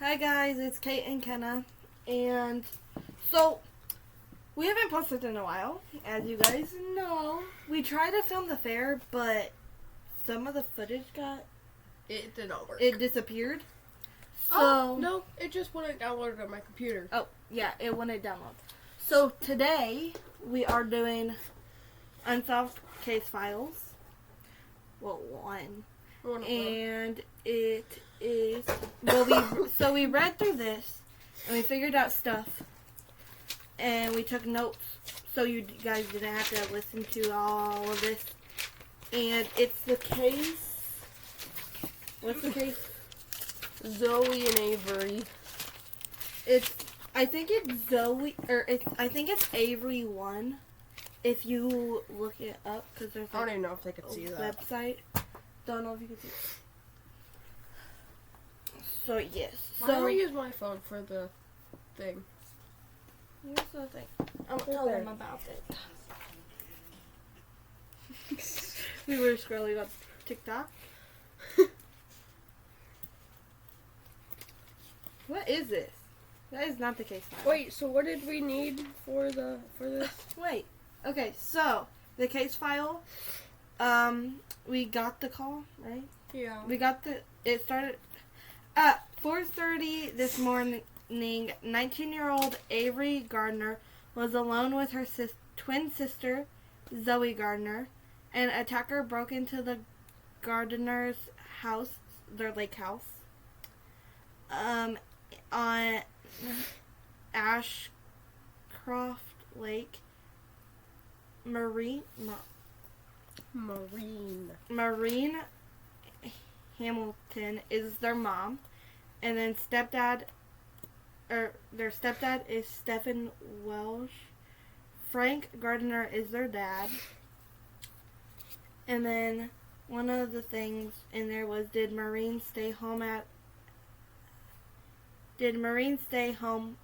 Hi guys, it's Kate and Kenna, and so we haven't posted in a while, as you guys know. We tried to film the fair, but some of the footage It did not work. it disappeared. No, it just wouldn't download on my computer. Oh, yeah, it wouldn't download. So today we are doing Unsolved Case Files. Well, one. And it is, so we read through this, and we figured out stuff, and we took notes, so you guys didn't have to listen to all of this. And it's the case, what's the case? Zoey and Avery. I think it's Zoey, I think it's Avery 1, if you look it up, because there's I don't even know if they could see that. website. Don't know if you can see it. So, yes. Why don't we use my phone for the thing? Here's the thing. I'll tell them about it. We were scrolling on TikTok. What is this? That is not the case file. Wait, so what did we need for this? Wait. Okay, so the case file. We got the call, right? Yeah. It started at 4:30 this morning. 19-year-old Avery Gardner was alone with her twin sister, Zoey Gardner. An attacker broke into the Gardner's house, their lake house, on Ashcroft Lake. Marine Hamilton is their mom, and then their stepdad is Stephen Welsh. Frank Gardner is their dad. And then one of the things in there was, did Maureen stay home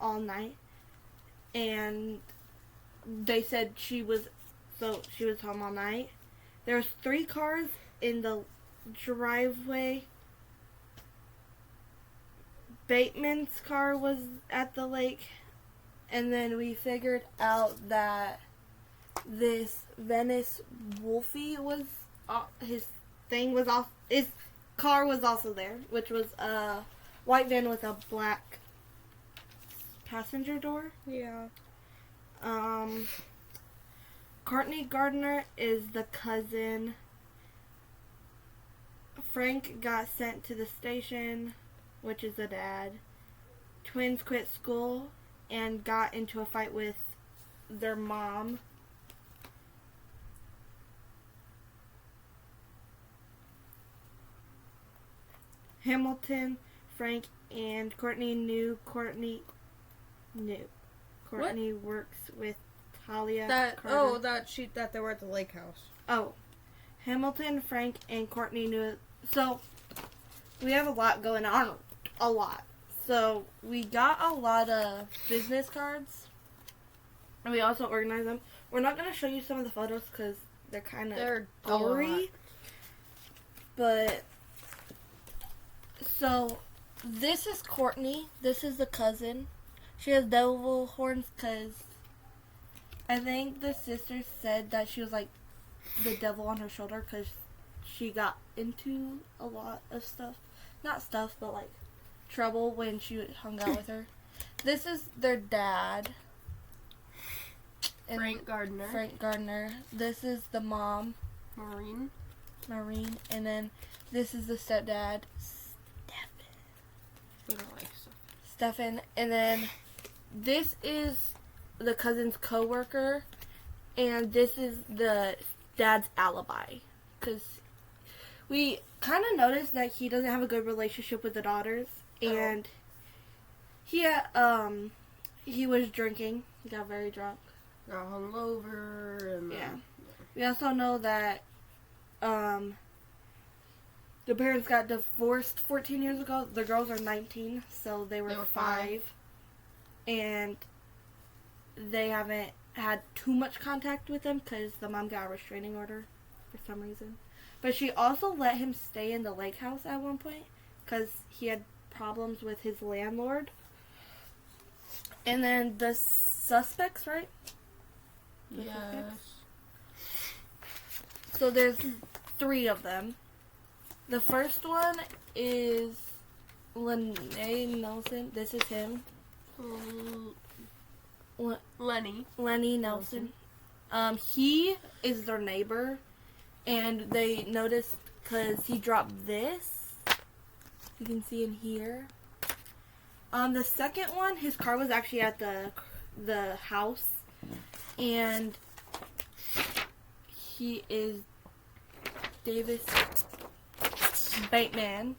all night? And they said she was home all night. There was 3 cars in the driveway. Bateman's car was at the lake, and then we figured out that this Venice Wolfie was his car was also there, which was a white van with a black passenger door. Yeah. Courtney Gardner is the cousin. Frank got sent to the station, which is the dad. Twins quit school and got into a fight with their mom. Hamilton, Frank, and Courtney knew. Courtney works with Talia Carter. That they were at the lake house. Oh. Hamilton, Frank, and Courtney knew. So, we have a lot going on. A lot. So, we got a lot of business cards. And we also organized them. We're not going to show you some of the photos because they're kind of gory. But, so, this is Courtney. This is the cousin. She has devil horns because I think the sister said that she was like the devil on her shoulder because she got into a lot of stuff. Not stuff, but like trouble when she hung out with her. This is their dad. Frank Gardner. This is the mom. Maureen. And then this is the stepdad. Stephen. And then this is the cousin's coworker. And this is the dad's alibi. Because we kind of noticed that he doesn't have a good relationship with the daughters. And he was drinking. He got very drunk. Got hungover. And yeah. We also know that the parents got divorced 14 years ago. The girls are 19, so they were 5. And they haven't had too much contact with them because the mom got a restraining order for some reason. But she also let him stay in the lake house at one point because he had problems with his landlord. And then the suspects, right? Yes. So there's 3 of them. The first one is Lenny Nelson. This is him. Lenny Nelson. He is their neighbor, and they noticed because he dropped this. You can see in here. The second one, his car was actually at the house, and he is Davis Bateman.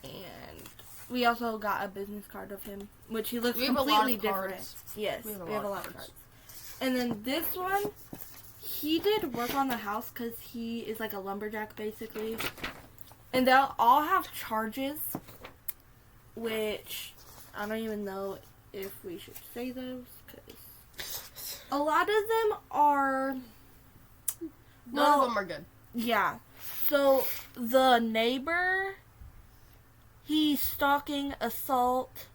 And we also got a business card of him, which he looks completely different. Yes, we have a lot of cards. And then this one, he did work on the house because he is like a lumberjack, basically. And they'll all have charges, which I don't even know if we should say those, because a lot of them are... None of them are good. Yeah. So, the neighbor, he's stalking, assault,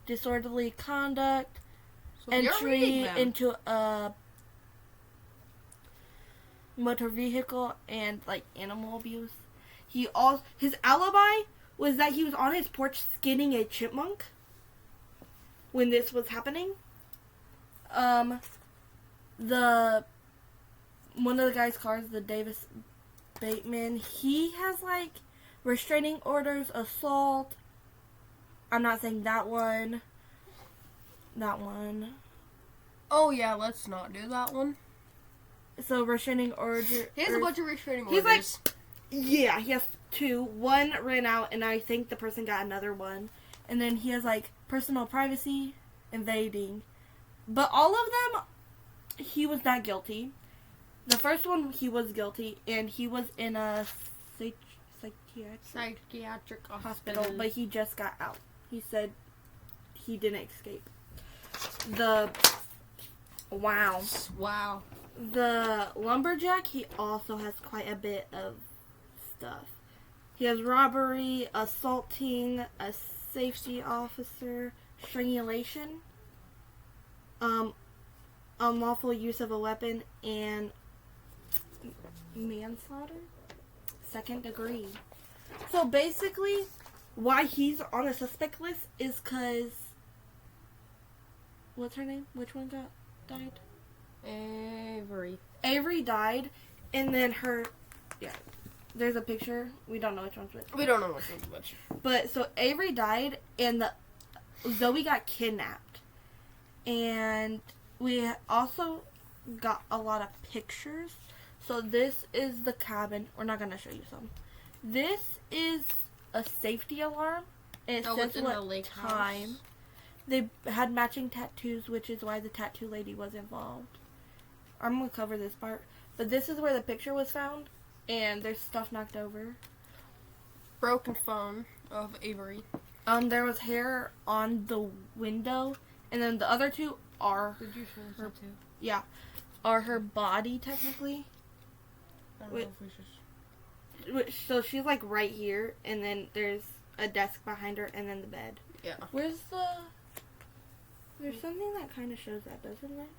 disorderly conduct, So entry into a motor vehicle, and like animal abuse. His alibi was that he was on his porch skinning a chipmunk when this was happening. One of the guy's cars, the Davis Bateman, he has like restraining orders, assault. I'm not saying that one. That one. Oh yeah, let's not do that one. So restraining order. He has a bunch of restraining orders. He's like, yeah, he has 2. One ran out, and I think the person got another one. And then he has like personal privacy, invading. But all of them, he was not guilty. The first one, he was guilty, and he was in a psychiatric hospital, but he just got out. He said he didn't escape. Wow. The lumberjack, he also has quite a bit of stuff. He has robbery, assaulting a safety officer, strangulation, unlawful use of a weapon, and manslaughter, 2nd degree. So basically, why he's on the suspect list is because, what's her name? Which one died? Avery died, and then there's a picture. We don't know which one's which. We don't know which one's which. But, so Avery died, and Zoey got kidnapped. And we also got a lot of pictures. So this is the cabin. We're not going to show you some. This is a safety alarm. It says what time. House. They had matching tattoos, which is why the tattoo lady was involved. I'm going to cover this part. But this is where the picture was found. And there's stuff knocked over. Broken phone of Avery. There was hair on the window. And then the other 2 are... Did you show her too? Yeah. Are her body, technically. I don't know if we should... So she's like right here. And then there's a desk behind her. And then the bed. Yeah. Where's the... There's something that kind of shows that, doesn't it?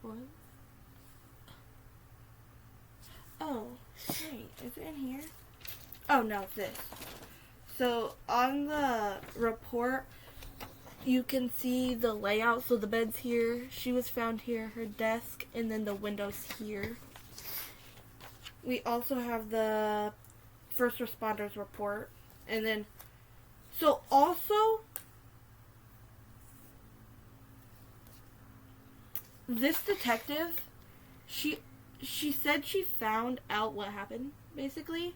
What? Oh, wait, is it in here? Oh, no, it's this. So, on the report, you can see the layout. So, the bed's here. She was found here, her desk, and then the window's here. We also have the first responders report. And then, so also, this detective, she said she found out what happened, basically,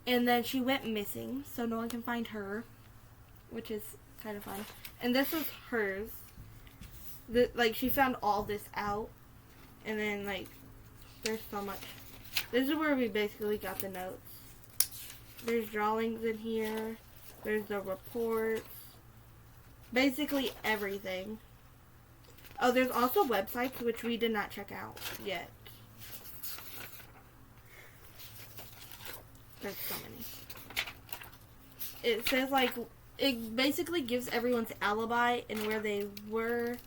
and then she went missing, so no one can find her, which is kind of fun. And this was hers. She found all this out, and then, there's so much. This is where we basically got the notes. There's drawings in here. There's the reports. Basically everything. Oh, there's also websites, which we did not check out yet. There's so many. it says, like, it basically gives everyone's alibi and where they were,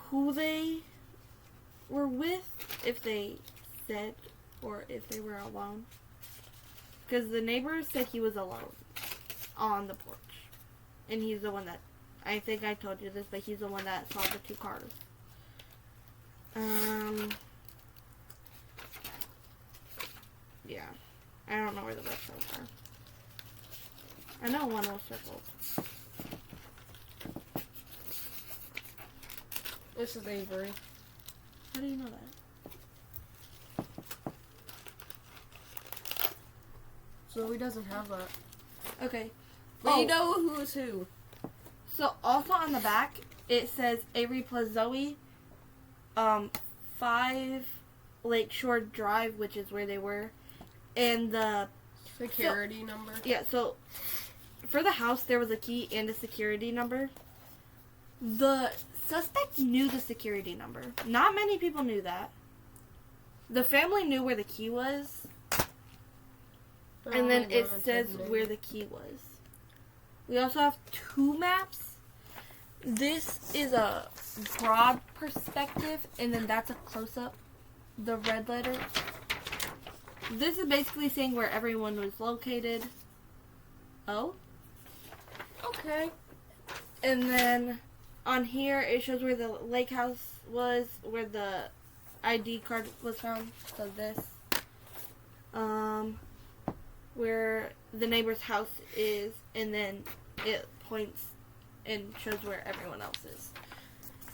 who they were with, if they said, or if they were alone. Because the neighbor said he was alone on the porch. And he's the one that, I think I told you this, but he's the one that saw the 2 cars. Yeah. I don't know where the rest of them are. I know one was circled. This is Avery. How do you know that? Zoey doesn't have that. Okay. But you know who is who. So also on the back, it says Avery plus Zoey, 5 Lakeshore Drive, which is where they were, and the security number. Yeah, so for the house, there was a key and a security number. The suspect knew the security number. Not many people knew that. The family knew where the key was. And then it says where the key was. We also have 2 maps. This is a broad perspective, and then that's a close-up. The red letter. This is basically saying where everyone was located. Oh. Okay. And then on here, it shows where the lake house was, where the ID card was found. So this. Where the neighbor's house is, and then it points and shows where everyone else is.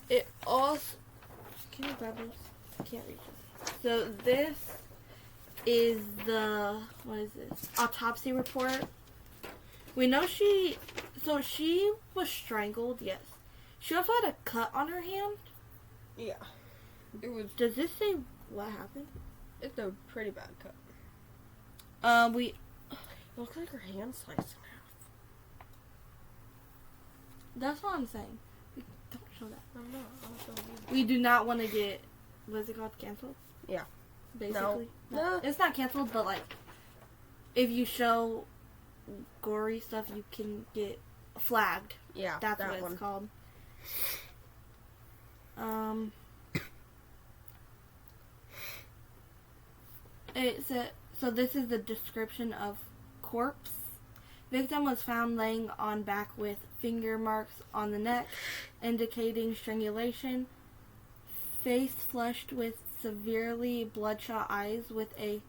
It also... Can you grab this? Can't reach it. So this is the... What is this? Autopsy report. We know she... So she was strangled, yes. She also had a cut on her hand. Yeah. It was... Does this say what happened? It's a pretty bad cut. It looks like her hand sliced in half. That's what I'm saying. We don't show that. I'm not. I'll show you. We do not want to get, what's it called, canceled? Yeah. Basically. No. It's not canceled, but like, if you show gory stuff, you can get flagged. Yeah, that's that what one. It's called. So this is the description of corpse. Victim was found laying on back with finger marks on the neck, indicating strangulation. Face flushed with severely bloodshot eyes with a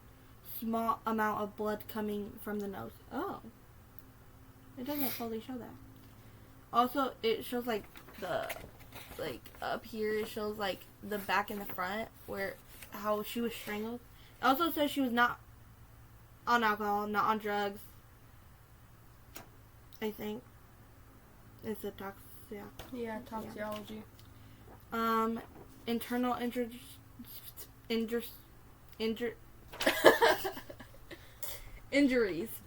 small amount of blood coming from the nose. Oh. It doesn't fully show that. Also, it shows like up here it shows like the back and the front where how she was strangled. It also says she was not on alcohol, not on drugs. I think it's a toxicology. Internal injuries.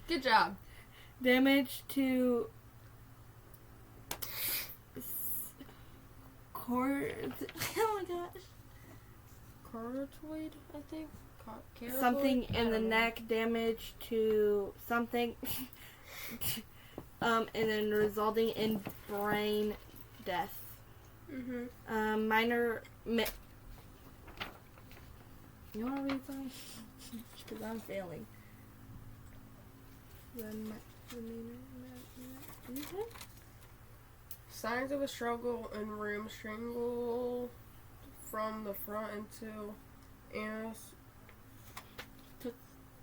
Good job. Damage to oh my gosh. Carotid, I think. Something in the neck, damage to something, and then resulting in brain death. Minor. You want to read something? Because I'm failing. Signs of a struggle in room, strangle from the front into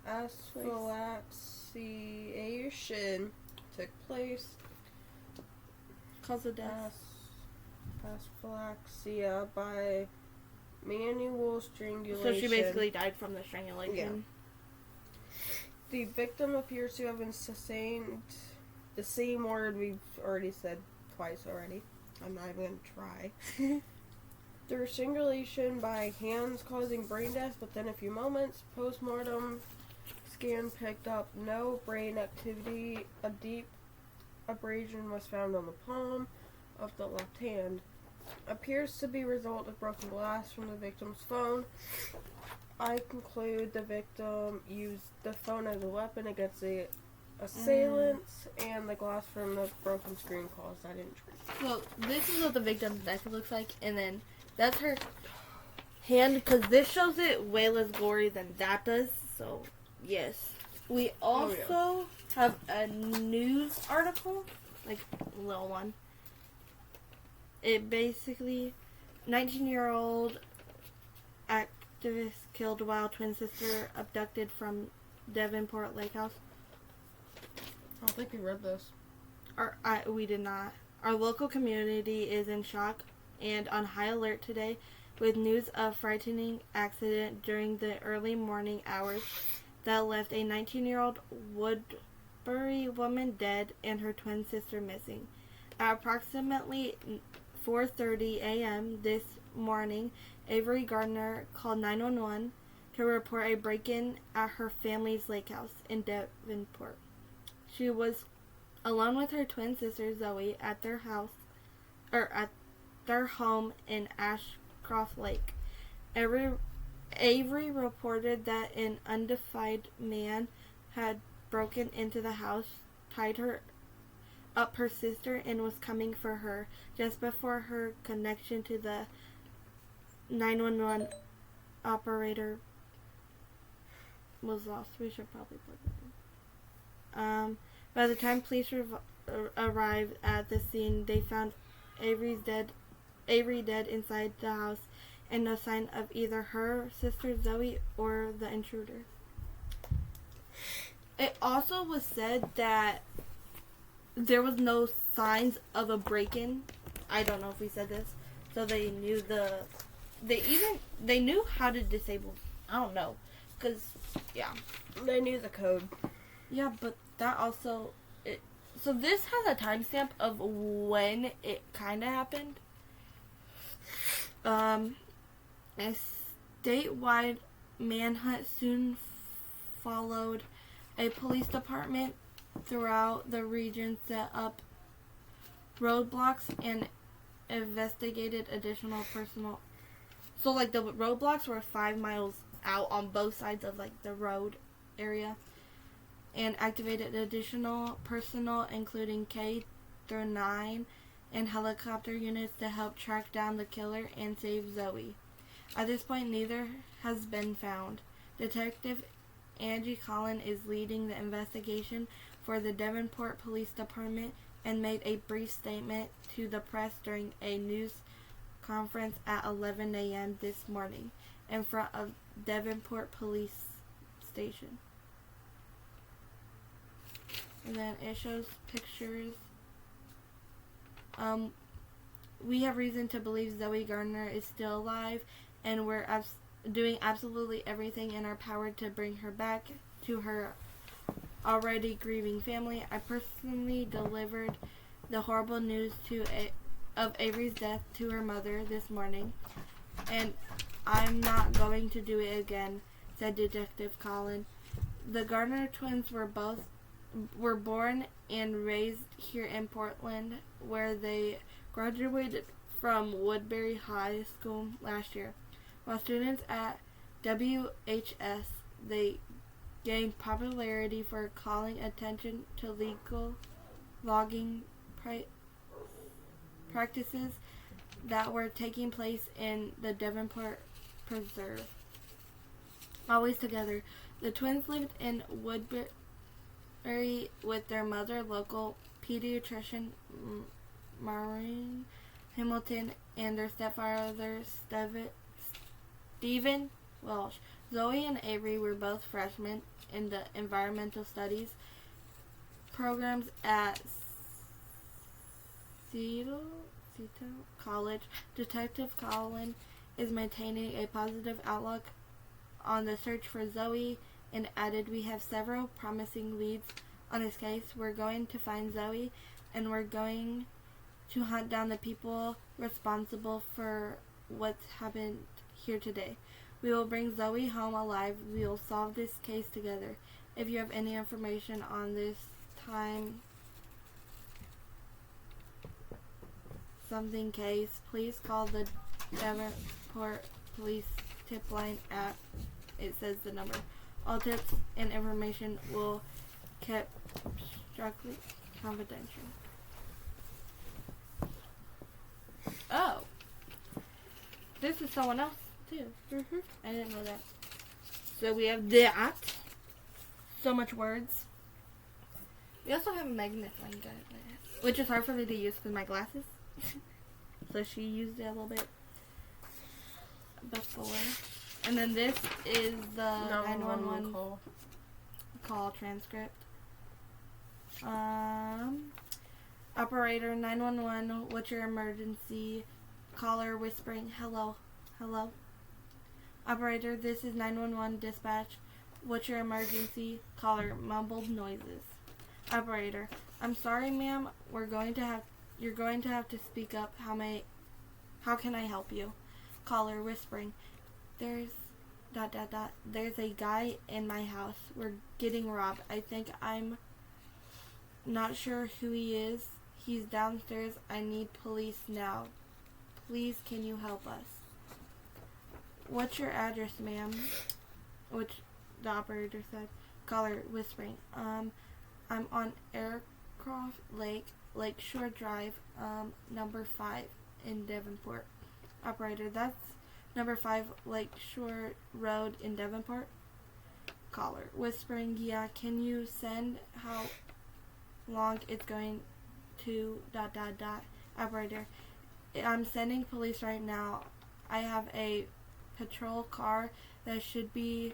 asphyxiation took place. Cause of death. Asphyxia by manual strangulation. So she basically died from the strangulation. Yeah. The victim appears to have been sustained the same word we've already said twice already. I'm not even going to try. Through strangulation by hands causing brain death within a few moments. Post-mortem scan picked up no brain activity. A deep abrasion was found on the palm of the left hand. Appears to be a result of broken glass from the victim's phone. I conclude the victim used the phone as a weapon against the assailants and the glass from the broken screen caused that injury. So this is what the victim's neck looks like, and then that's her hand, because this shows it way less gory than that does. So yes, we also have a news article, like a little one. It basically, 19-year-old activist killed while twin sister abducted from Devonport Lake House. I don't think we read this. We did not. Our local community is in shock and on high alert today with news of frightening accident during the early morning hours that left a 19-year-old Woodbury woman dead and her twin sister missing. At approximately 4:30 a.m. this morning, Avery Gardner called 911 to report a break-in at her family's lake house in Devonport. She was alone with her twin sister Zoey at their home in Ashcroft Lake. Avery reported that an unidentified man had broken into the house, tied her sister, and was coming for her just before her connection to the 911 operator was lost. We should probably plug that in. By the time police arrived at the scene, they found Avery dead inside the house, and no sign of either her sister Zoey or the intruder. It also was said that there was no signs of a break-in. I don't know if we said this. So they knew they knew how to disable. I don't know, cause yeah, they knew the code. Yeah, but that also so this has a timestamp of when it kind of happened. A statewide manhunt soon followed. A police department throughout the region set up roadblocks and investigated additional personal. So, like, the roadblocks were 5 miles out on both sides of, like, the road area, and activated additional personnel, including K-9 and helicopter units to help track down the killer and save Zoey. At this point, neither has been found. Detective Angie Collin is leading the investigation for the Devonport Police Department and made a brief statement to the press during a news conference at 11 a.m. this morning in front of Devonport Police Station. And then it shows pictures. We have reason to believe Zoey Gardner is still alive, and we're doing absolutely everything in our power to bring her back to her already grieving family. I personally delivered the horrible news of Avery's death to her mother this morning, and I'm not going to do it again, said Detective Collin. The Gardner twins were born and raised here in Portland, where they graduated from Woodbury High School last year. While students at WHS, they gained popularity for calling attention to legal logging practices that were taking place in the Devonport Preserve. Always together, the twins lived in Woodbury with their mother, local pediatrician Maureen Hamilton, and their stepfather, Stephen Welsh. Zoey and Avery were both freshmen in the environmental studies programs at Seattle College. Detective Collin is maintaining a positive outlook on the search for Zoey and added, "We have several promising leads on this case. We're going to find Zoey, and we're going to hunt down the people responsible for what's happened here today. We will bring Zoey home alive. We will solve this case together. If you have any information on this something case, please call the Devonport Police tip line at," it says the number. "All tips and information will kept Strictly confidential. Oh. This is someone else, too. Mm-hmm. I didn't know that. So we have that. So much words. We also have a magnifying glass, which is hard for me to use because my glasses. So she used it a little bit before. And then this is the 911 call transcript. Operator 911, what's your emergency? Caller whispering, hello, hello. Operator, this is 911 dispatch. What's your emergency? Caller, mumbled noises. Operator, I'm sorry, ma'am. You're going to have to speak up. How can I help you? Caller whispering, there's ... There's a guy in my house. We're getting robbed. I think I'm not sure who he is. He's downstairs. I need police now. Please, can you help us? What's your address, ma'am? Which the operator said. Caller whispering, I'm on Aircroft Lakeshore Drive, number 5 in Devonport. Operator, that's number 5 Lakeshore Road in Devonport. Caller whispering, yeah, can you send how long it's going to ... Operator, I'm sending police right now. I have a patrol car that should be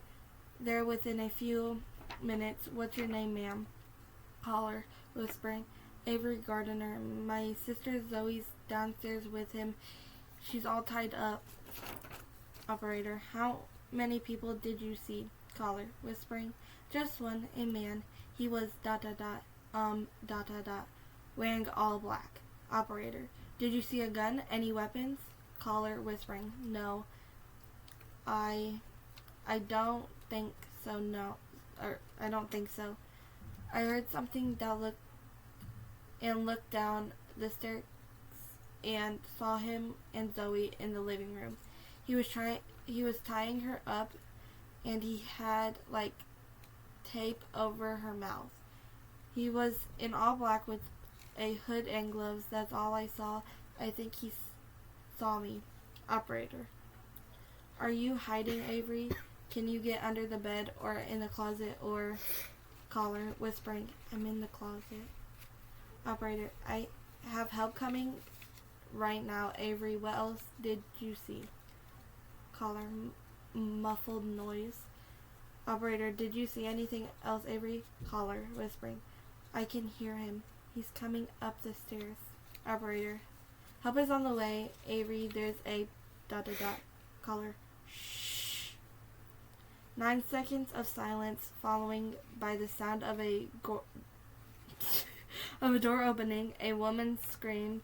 there within a few minutes. What's your name, ma'am? Caller whispering, Avery Gardner. My sister Zoey's downstairs with him. She's all tied up. Operator, how many people did you see? Caller whispering, just one, a man. He was ... wearing all black. Operator, did you see a gun? Any weapons? Caller whispering, no. I don't think so, no. I don't think so. I heard something that looked down the stairs and saw him and Zoey in the living room. He was tying her up and he had like tape over her mouth. He was in all black with a hood and gloves. That's all I saw. I think he saw me. Operator, are you hiding, Avery? Can you get under the bed or in the closet or... Caller whispering, I'm in the closet. Operator, I have help coming right now. Avery, what else did you see? Caller, muffled noise. Operator, did you see anything else, Avery? Caller whispering, I can hear him. He's coming up the stairs. Operator, help is on the way. Avery, there's a ... Caller, shh. 9 seconds of silence following by the sound of a door opening, a woman's scream,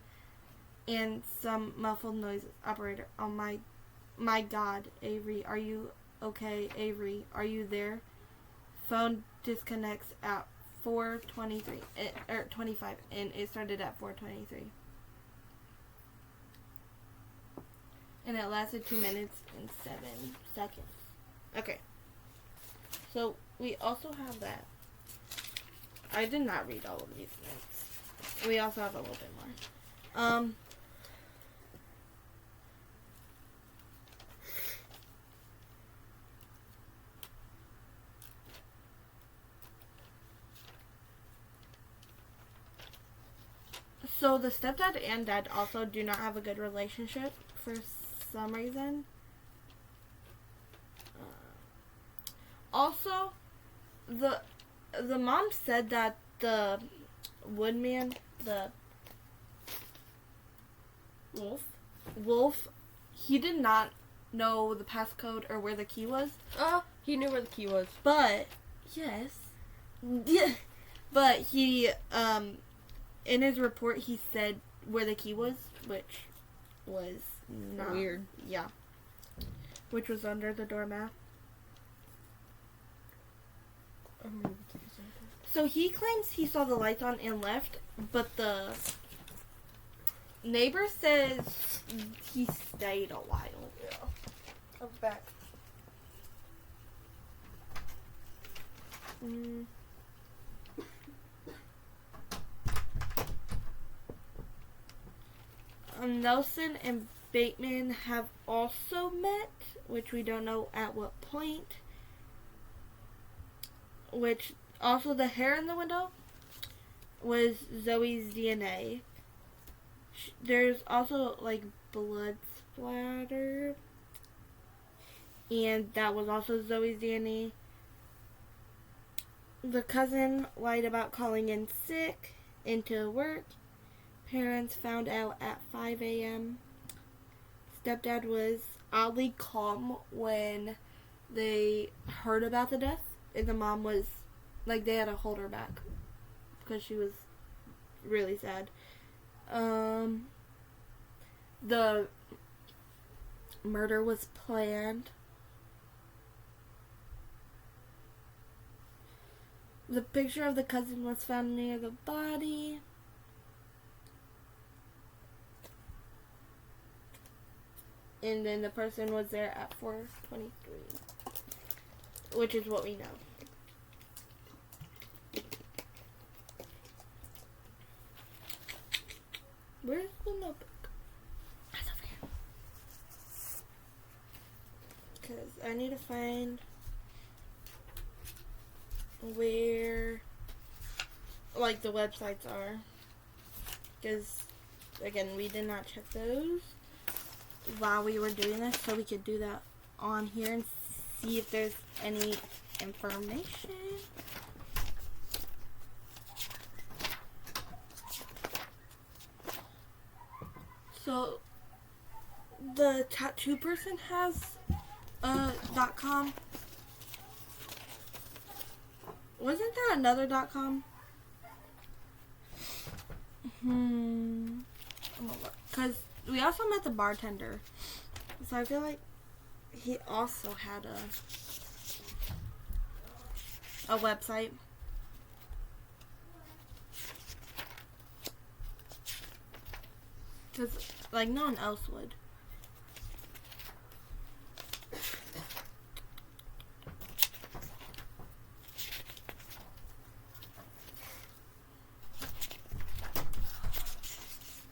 and some muffled noises. Operator, oh my God, Avery, are you okay? Avery, are you there? Phone disconnects at 4:23 or 25, and it started at 4:23, and it lasted 2 minutes and 7 seconds. Okay. So, we also have that. I did not read all of these notes. We also have a little bit more. So, the stepdad and dad also do not have a good relationship for some reason. Also, the mom said that the woodman, the wolf, he did not know the passcode or where the key was. He knew where the key was. But, yes. Yeah. But he, in his report, he said where the key was, which was not... Weird. Yeah. Which was under the doormat. So he claims he saw the lights on and left, but the neighbor says he stayed a while. Yeah. I'm back. Nelson and Bateman have also met, which we don't know at what point. Which, also the hair in the window was Zoey's DNA. There's also, like, blood splatter. And that was also Zoey's DNA. The cousin lied about calling in sick into work. Parents found out at 5 a.m. Stepdad was oddly calm when they heard about the death. And the mom was, like, they had to hold her back because she was really sad. The murder was planned. The picture of the cousin was found near the body. And then the person was there at 4:23. Which is what we know. Where's the notebook? That's over here. Because I need to find where, like, the websites are. Because, again, we did not check those while we were doing this. So we could do that on here and see if there's any information. So the tattoo person has a .com. Wasn't there another .com? I'm gonna look. Because we also met the bartender. So I feel like he also had a website. Because, like, no one else would.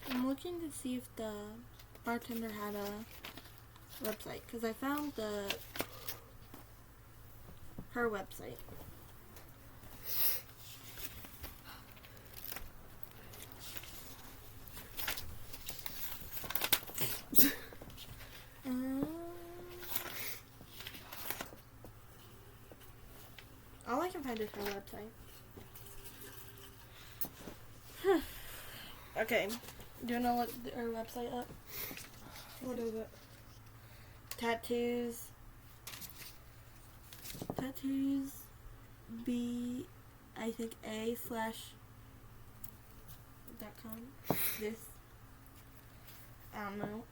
I'm looking to see if the bartender had a website. Because I found her website. All I can find is her website. Okay. Do you want to look her website up? What is it? Tattoos. B, I think A/.com. This. I don't know.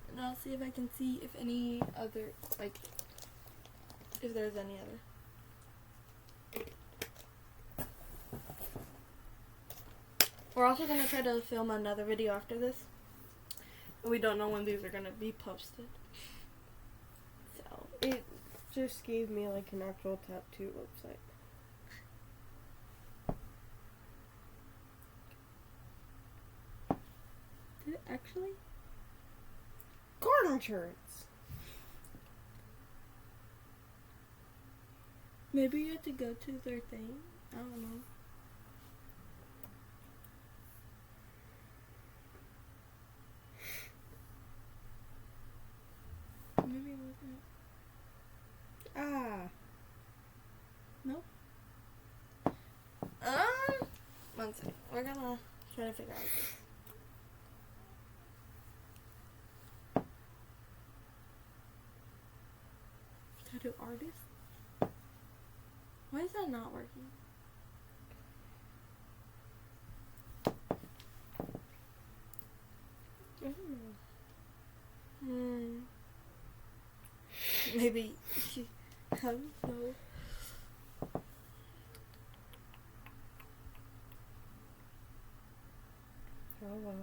And I'll see if I can see if any other, like, if there's any other. We're also going to try to film another video after this. We don't know when these are going to be posted. So, it just gave me, like, an actual tattoo website. did it actually? Car insurance. Maybe you have to go to their thing. I don't know. Maybe it wasn't. Nope. One second. We're gonna try to figure out this. Tattoo artist? Why is that not working? I don't know. Maybe. I don't know. Oh, wow.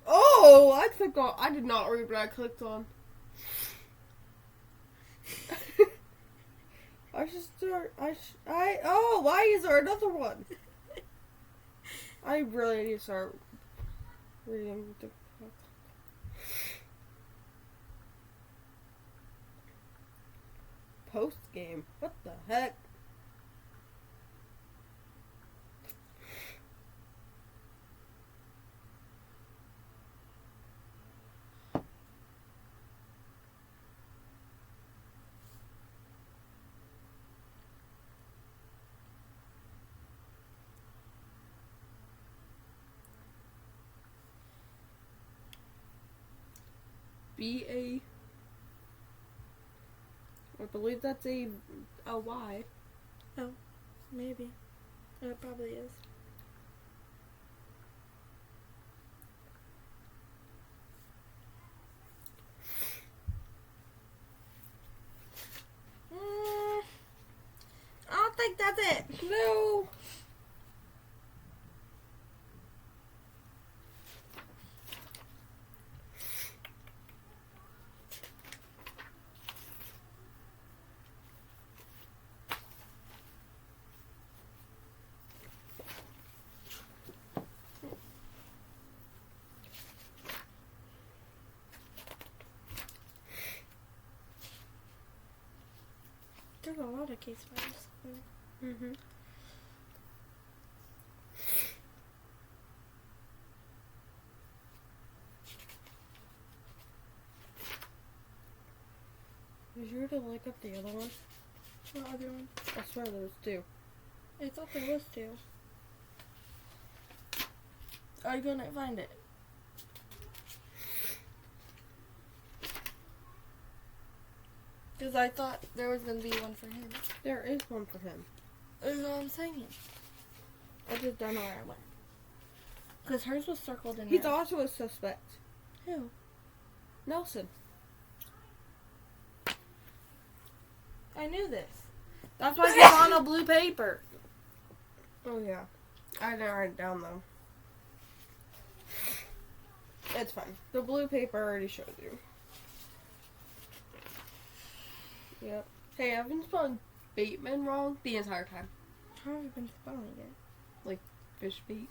Oh, I clicked on. I did not read what I clicked on. I I should start. Oh, why is there another one? I really need to start reading the book. Post game. What the heck? B-A... I believe that's a Y. Oh, maybe. It probably is. I don't think that's it. No! There's a lot of case files. Mm-hmm. Was you to look up the other one? What other one? I swear there was two. I thought there was two. Are you gonna find it? Because I thought there was gonna be one for him. There is one for him. That's what I'm saying. I just don't know where I went. Because hers was circled in He's red. also a suspect. Who? Nelson. I knew this. That's why it's on a blue paper. Oh, yeah. I didn't write it down, though. It's fine. The blue paper already showed you. Yep. Hey, I've been spelling Bateman wrong the entire time. How have you been spelling it? Like fish bait.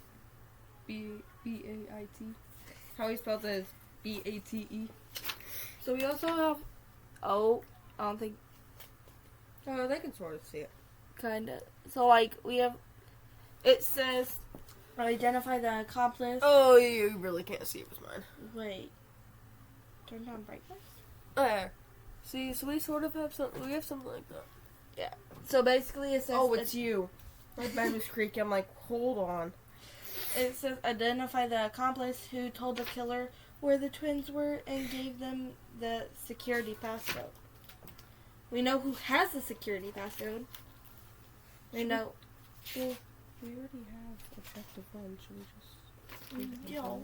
B-A-I-T. How he spelled it is B-A-T-E. So we also have... Oh, I don't think... Oh, they can sort of see it. Kinda. So, like, we have... It says... Identify the accomplice. Oh, you really can't see it was mine. Wait. Turn down brightness? See, so we sort of have something. We have something like that. Yeah. So basically it says... Oh, it's you. My bed was creaky. I'm like, hold on. It says identify the accomplice who told the killer where the twins were and gave them the security passcode. We know who has the security passcode. We know... Well, we already have objective one. Should we just... Yeah.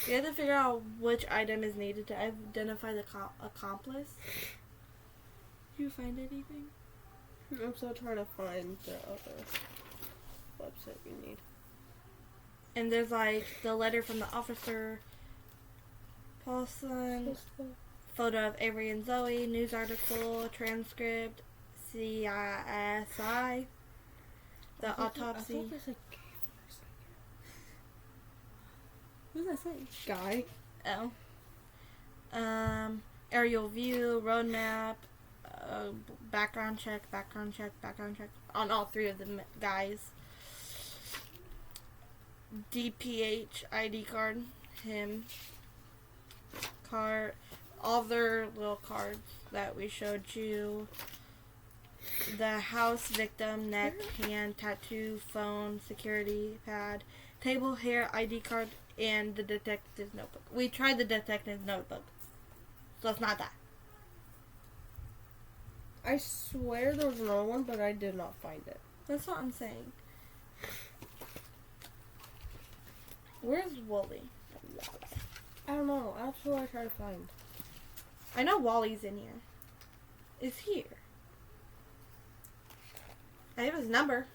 We have to figure out which item is needed to identify the accomplice. Did you find anything? I'm still trying to find the other website we need. And there's like the letter from the officer, Paulson, photo of Avery and Zoey, news article, transcript, CSI, the autopsy. I thought they said What does that say? guy. Oh. Aerial view, roadmap, background check on all three of the guys. DPH ID card, him. Card, all their little cards that we showed you. The house victim, neck, hand, tattoo, phone, security pad, table, hair, ID card, and the detective's notebook. We tried the detective's notebook. So it's not that. I swear there was another one, but I did not find it. That's what I'm saying. Where's Wally? I don't know. That's what I try to find. I know Wally's in here. Is here. I have his number.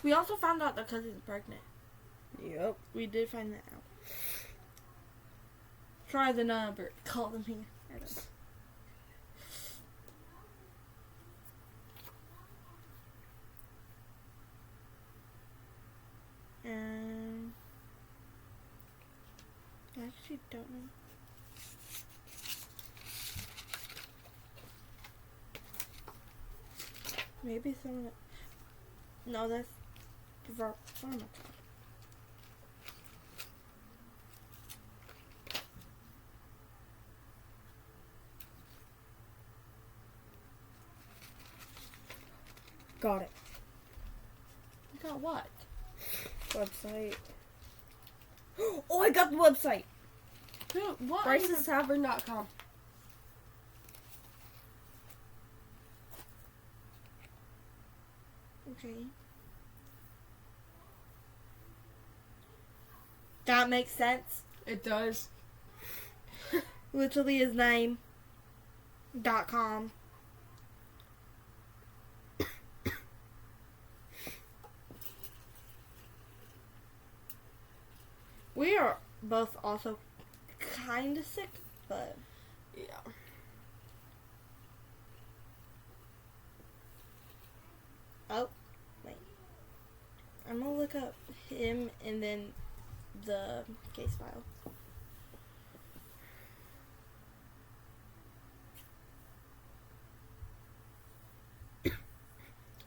We also found out that cousin's pregnant. Yep. We did find that out. Try the number. Call them here. I actually don't know. Maybe someone. No, that's Veronica. Got it. You got what? Website. Oh, I got the website. What? Bryce'sTavern.com. Okay. That makes sense. It does. Literally his name. .com. We are both also kind of sick, but yeah. Oh, wait. I'm gonna look up him and then the case file.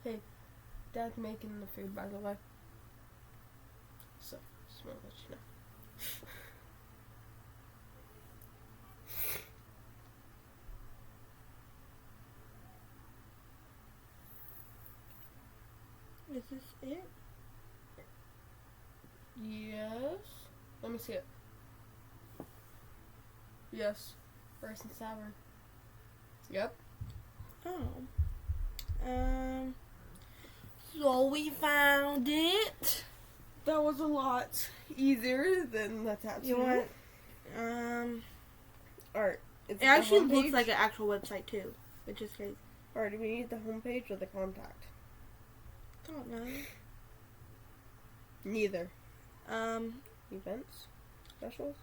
Hey, Dad's making the food, by the way. So, just want to let you know. Is this it? Yes. Let me see it. Yes. Bryce's Tavern. Yep. Oh. So we found it. That was a lot easier than the tattoo. You want? Alright. It actually looks like an actual website too, which is crazy. Alright, do we need the homepage or the contact? Don't know. Neither. Events? Specials?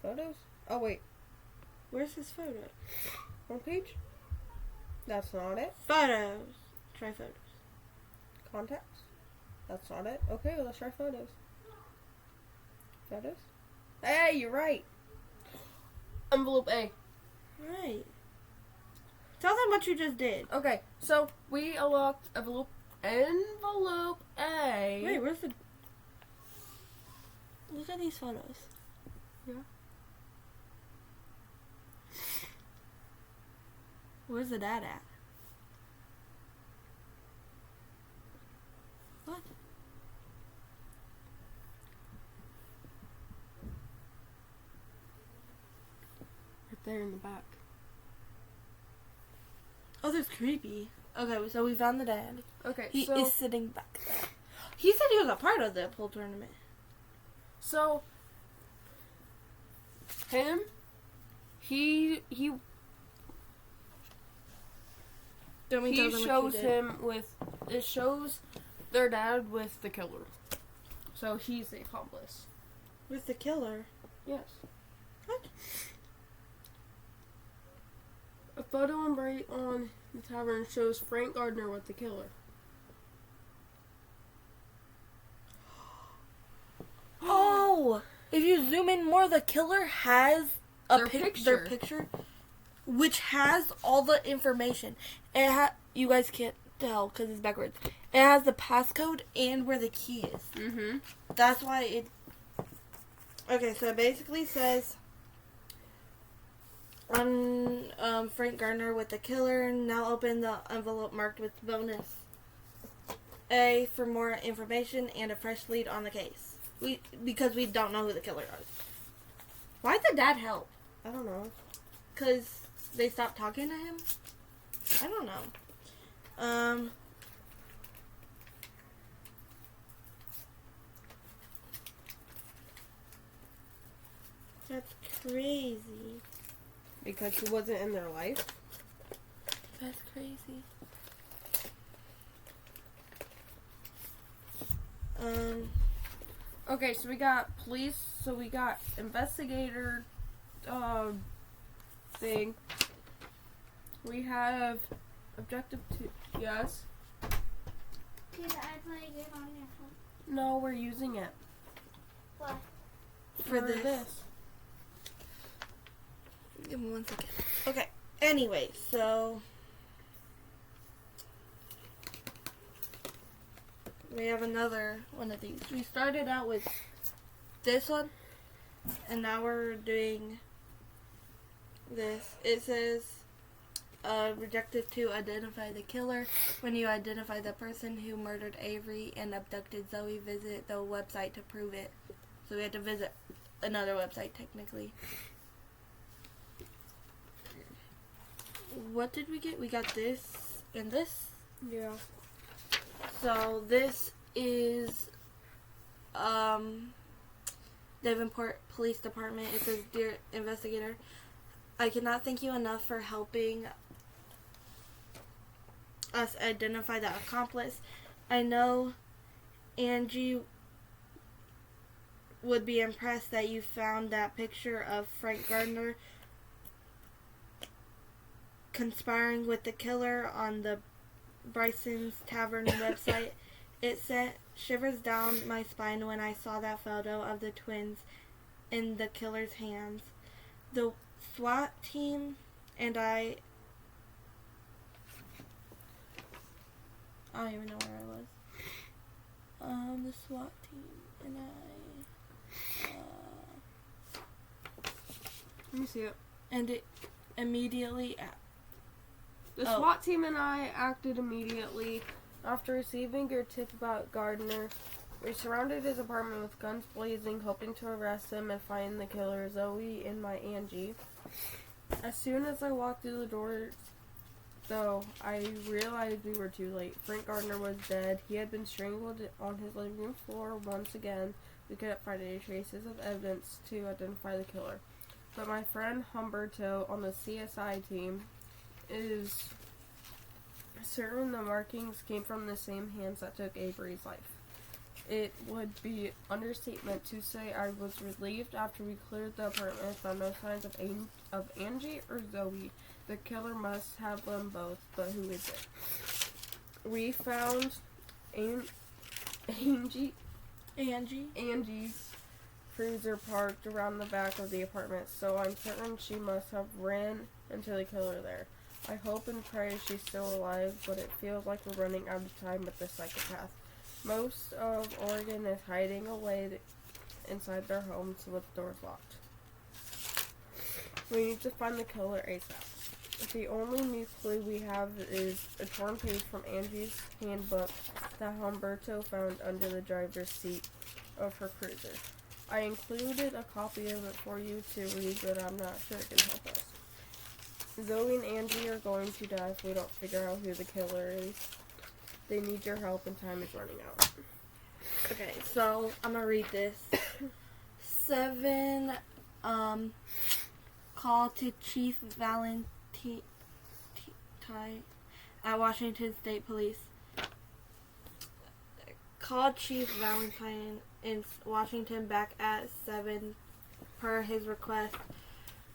Photos? Oh, wait. Where's his photo? Homepage? That's not it. Photos. Try photos. Contacts? That's not it. Okay, well, let's try photos. Photos? Hey, you're right. Envelope A. Right. Tell them what you just did. Okay, so we unlocked envelope A. Wait, where's the... Look at these photos. Yeah. Where's the dad at? What? Right there in the back. Oh, that's creepy. Okay, so we found the dad. Okay, He so... is sitting back there. He said he was a part of the pool tournament. So... Him... He shows him with... It shows their dad with the killer. So he's the accomplice. With the killer? Yes. What? A photo on the tavern shows Frank Gardner with the killer. Oh! If you zoom in more, the killer has their picture, which has all the information. You guys can't tell because it's backwards. It has the passcode and where the key is. Mm-hmm. That's why it... Okay, so it basically says... Frank Gardner with the killer. Now open the envelope marked with bonus A for more information and a fresh lead on the case. Because we don't know who the killer is. Why'd the dad help? I don't know. Because they stopped talking to him? I don't know. That's crazy. Because he wasn't in their life? That's crazy. Okay, so we got police, so we got investigator, thing. We have objective 2, yes? Did I play it on your phone? No, we're using it. What? For this. Give me 1 second. Okay. Anyway, so we have another one of these. We started out with this one, and now we're doing this. It says, rejected to identify the killer. When you identify the person who murdered Avery and abducted Zoey, visit the website to prove it. So we had to visit another website, technically. What did we get? We got this and this. Yeah. So this is Davenport Police Department. It says, "Dear Investigator, I cannot thank you enough for helping us identify the accomplice. I know Angie would be impressed that you found that picture of Frank Gardner conspiring with the killer on the Bryson's Tavern website. It sent shivers down my spine when I saw that photo of the twins in the killer's hands. The SWAT team and I don't even know where I was. The SWAT team and Let me see it. and it immediately The SWAT team and I acted immediately after receiving your tip about Gardner. We surrounded his apartment with guns blazing, hoping to arrest him and find the killer, Zoey and my Angie. As soon as I walked through the door, though, I realized we were too late. Frank Gardner was dead. He had been strangled on his living room floor once again. We couldn't find any traces of evidence to identify the killer. But my friend Humberto on the CSI team is certain the markings came from the same hands that took Avery's life. It would be understatement to say I was relieved after we cleared the apartment and found no signs of Angie or Zoey. The killer must have them both, but who is it? We found Angie's cruiser parked around the back of the apartment, so I'm certain she must have ran into the killer there. I hope and pray she's still alive, but it feels like we're running out of time with this psychopath. Most of Oregon is hiding away inside their homes with doors locked. We need to find the killer ASAP. The only new clue we have is a torn page from Angie's handbook that Humberto found under the driver's seat of her cruiser. I included a copy of it for you to read, but I'm not sure it can help us. Zoey and Angie are going to die if we don't figure out who the killer is. They need your help and time is running out. Okay, so I'm gonna read this. 7, call to Chief Valentine at Washington State Police. Called Chief Valentine in Washington back at 7 per his request.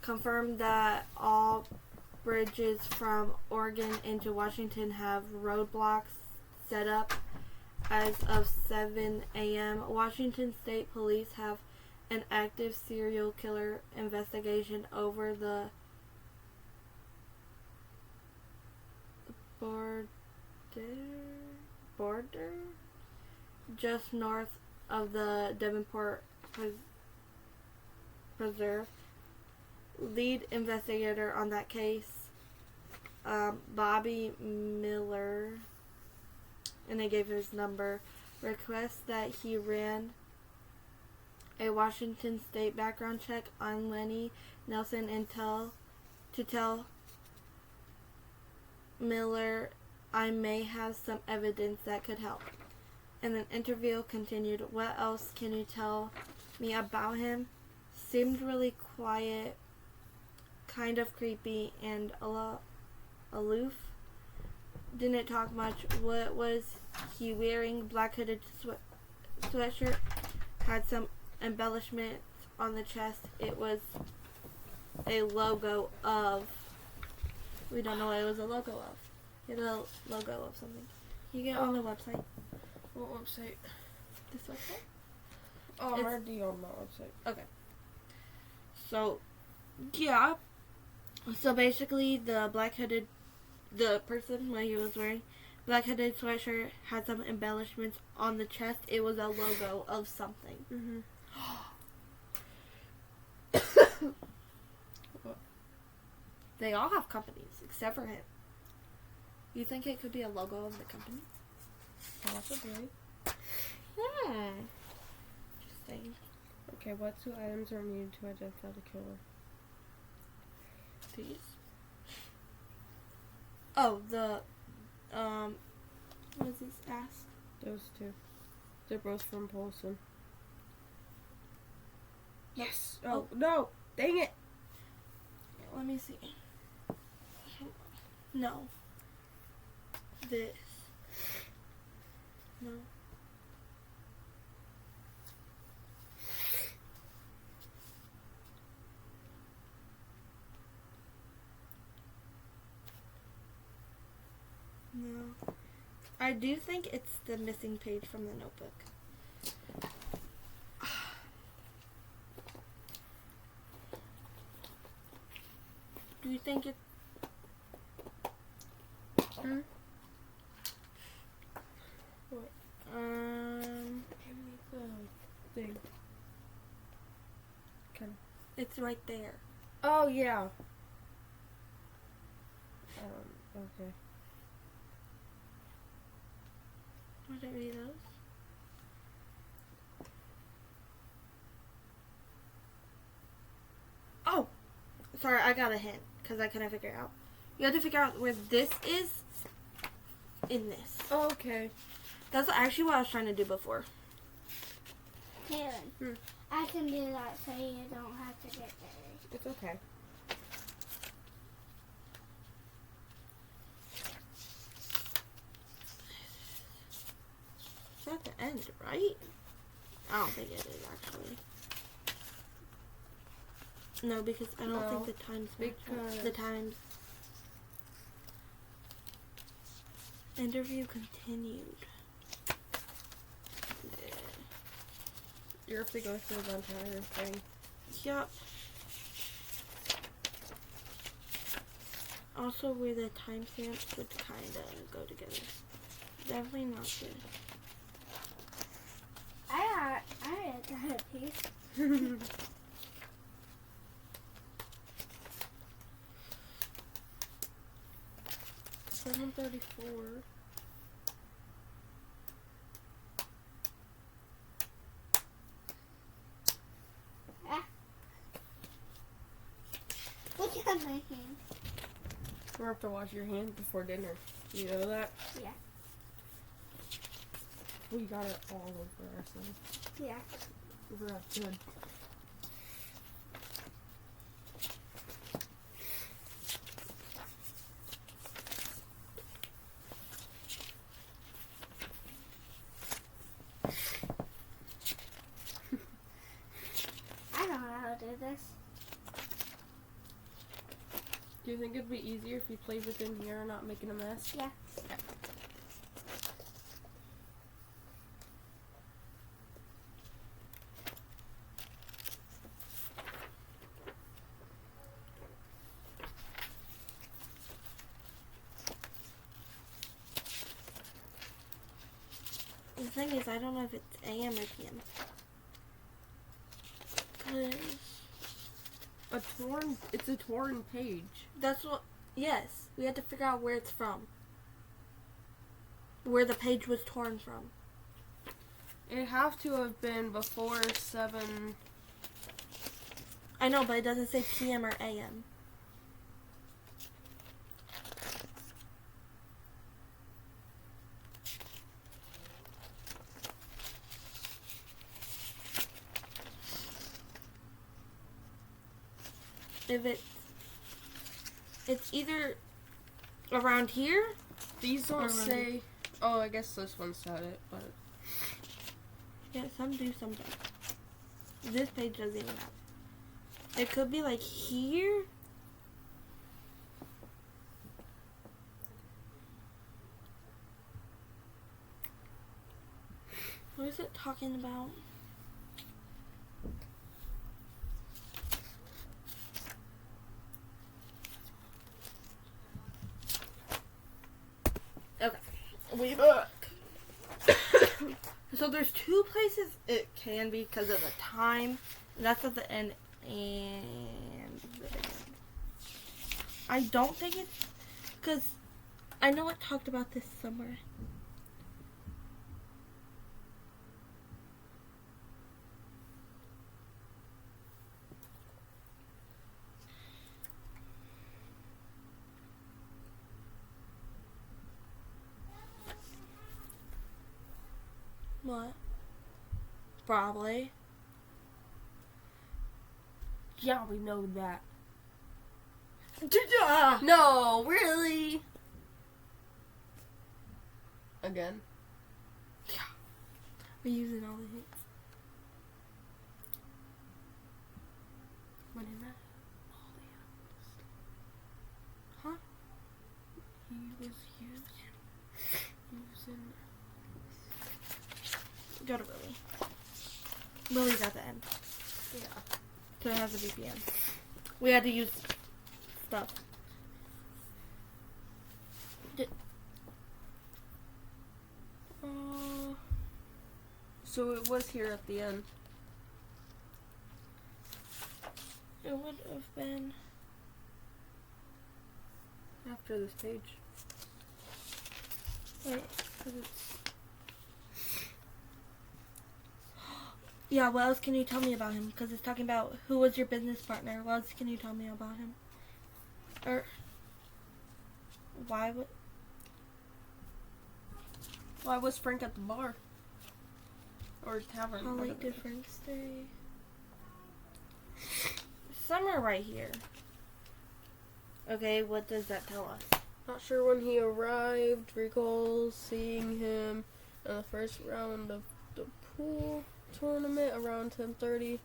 Confirmed that all bridges from Oregon into Washington have roadblocks set up as of 7 a.m. Washington State Police have an active serial killer investigation over the border just north of the Davenport Preserve. Lead investigator on that case, Bobby Miller, and they gave his number, requests that he ran a Washington State background check on Lenny Nelson and tell Miller I may have some evidence that could help. And then interview continued. What else can you tell me about him? Seemed really quiet, kind of creepy, and aloof. Didn't talk much. What was he wearing? Black hooded sweatshirt had some embellishments on the chest. It was a logo of... We don't know what it was a logo of. It was a logo of something. You get on the website. What website? This website? Oh, I'm It's- already on that website. Okay. So, yeah. So basically, the person, what he was wearing, black-headed sweatshirt had some embellishments on the chest. It was a logo of something. Mm-hmm. They all have companies, except for him. You think it could be a logo of the company? Possibly. Interesting. Okay, what 2 items are needed to identify the killer? These. Oh, what is this? Ask. Those 2. They're both from Polson. Yes! Oh, no! Dang it! Let me see. No. This. No. No. I do think it's the missing page from the notebook. Do you think it's... Hmm? Give me the thing. Kind of. It's right there. Oh, yeah. Okay. Would it be those? Oh! Sorry, I got a hint, because I couldn't figure it out. You have to figure out where this is in this. Oh, okay. That's actually what I was trying to do before. Kaitlyn, I can do that so you don't have to get there. It's okay. It's at the end, right? I don't think it is, actually. No, because I don't think the times match up. because- The times. Interview continued. Yeah. You have to go through the entire thing. Yep. Also, where the timestamps would kind of go together. Definitely not good. I got a piece. 7:34. Look at my hand. You have to wash your hands before dinner. You know that? Yeah. We got it all over ourselves. Yeah. That's good. I don't know how to do this. Do you think it'd be easier if you played within here and not making a mess? Yeah. The thing is, I don't know if it's AM or PM. 'Cause It's a torn page. that's what. Yes, we had to figure out where it's from. Where the page was torn from. It have to have been before 7. I know, but it doesn't say PM or AM. If it's either around here. These don't Or say. Oh, I guess this one said it, but Yeah, some do, some don't. This page doesn't even have. It could be like here. What is it talking about? Okay, we look. So there's two places it can be because of the time. And that's at the end and the beginning. I don't think it's because I know it talked about this somewhere. What? Probably. Yeah, we know that. Yeah. No, really? Again? We're using all the hints. What is that? Huh? He was using. Go to Willie. Willie's at the end. Yeah. So it has a VPN. We had to use stuff. So it was here at the end. It would have been After this page. wait, 'cause it's yeah. What else can you tell me about him? Because it's talking about who was your business partner. What else can you tell me about him? Or why would? Why was Frank at the bar? Or tavern? How late did Frank stay? Somewhere right here. Okay, what does that tell us? Not sure when he arrived. Recalls seeing him in the first round of the pool tournament around 10:30.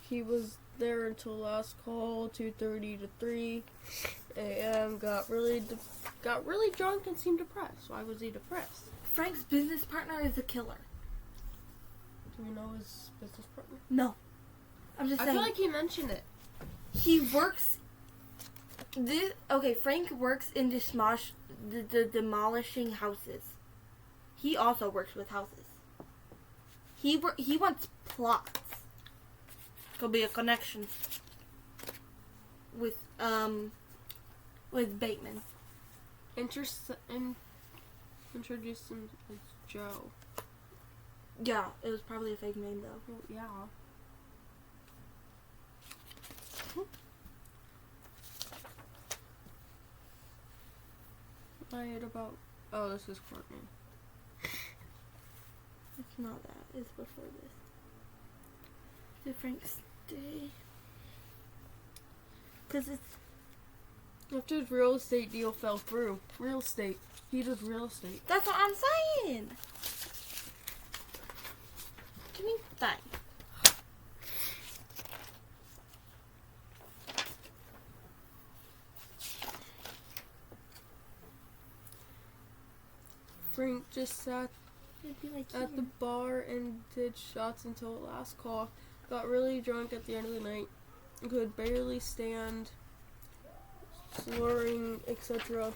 He was there until last call, 2:30 to 3 a.m. Got really drunk and seemed depressed. Why was he depressed? Frank's business partner is a killer. Do we know his business partner? No. I'm just I saying. feel like he mentioned it. He works. Frank works in the demolishing houses. He also works with houses. He wants plots. Could be a connection with Bateman. Introduced him as Joe. Yeah, it was probably a fake name though. Well, yeah. Lied about. Oh, this is Courtney. It's not that. It's before this. Did Frank stay? Because it's... After his real estate deal fell through. Real estate. He does real estate. That's what I'm saying! Give me that. Frank just sat It'd be like at the bar and did shots until the last call. Got really drunk at the end of the night. Could barely stand. Slurring, etc.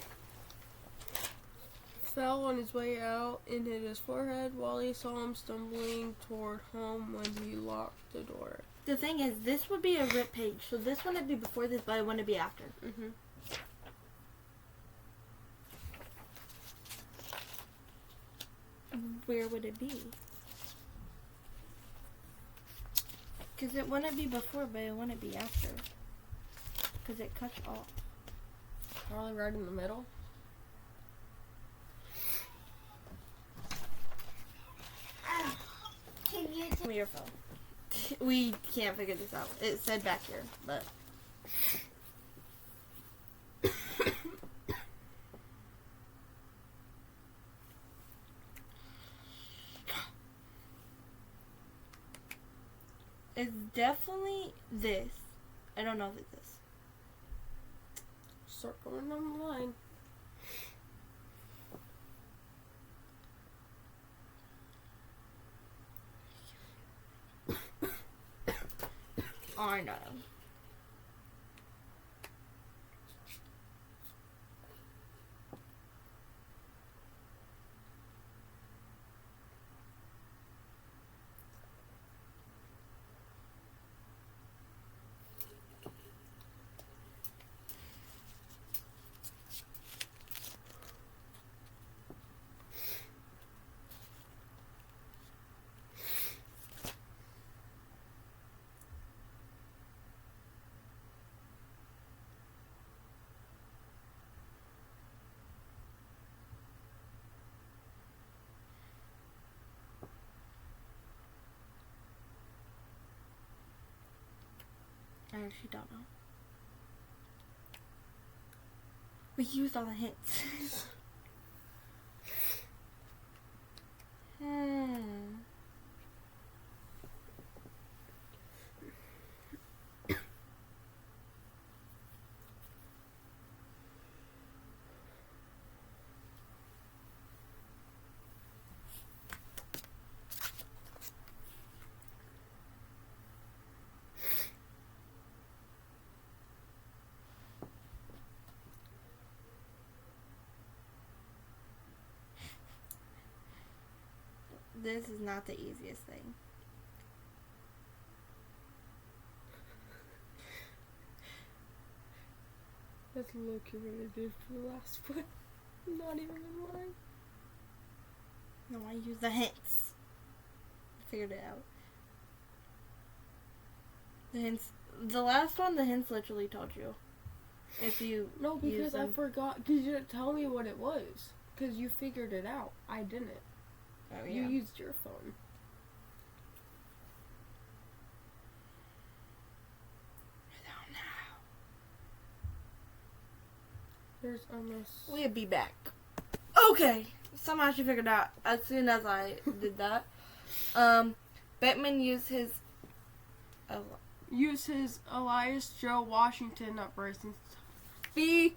Fell on his way out and hit his forehead. Wally saw him stumbling toward home when he locked the door. The thing is, this would be a rip page, so this wouldn't be before this, but it wouldn't be after. Mm-hmm. Where would it be? Because it wouldn't be before, but it wouldn't be after. Because it cuts off. Probably right in the middle. Can you Give me your phone. We can't figure this out. It said back here, but... It's definitely this. I don't know if it's this. Start going down the line. I know. I actually don't know. We used all the hints. This is not the easiest thing. Let's look at what I did for the last one. Not even in line. No, I use the hints. I figured it out. The hints. The last one, the hints literally told you. If you No, because use them. I forgot. Because you didn't tell me what it was. Because you figured it out. I didn't. Oh, You yeah. used your phone. I don't know. There's almost... We'll be back. Okay. Somehow she figured out as soon as I did that. Batman used his... Use his Elias Joe Washington uprising. B.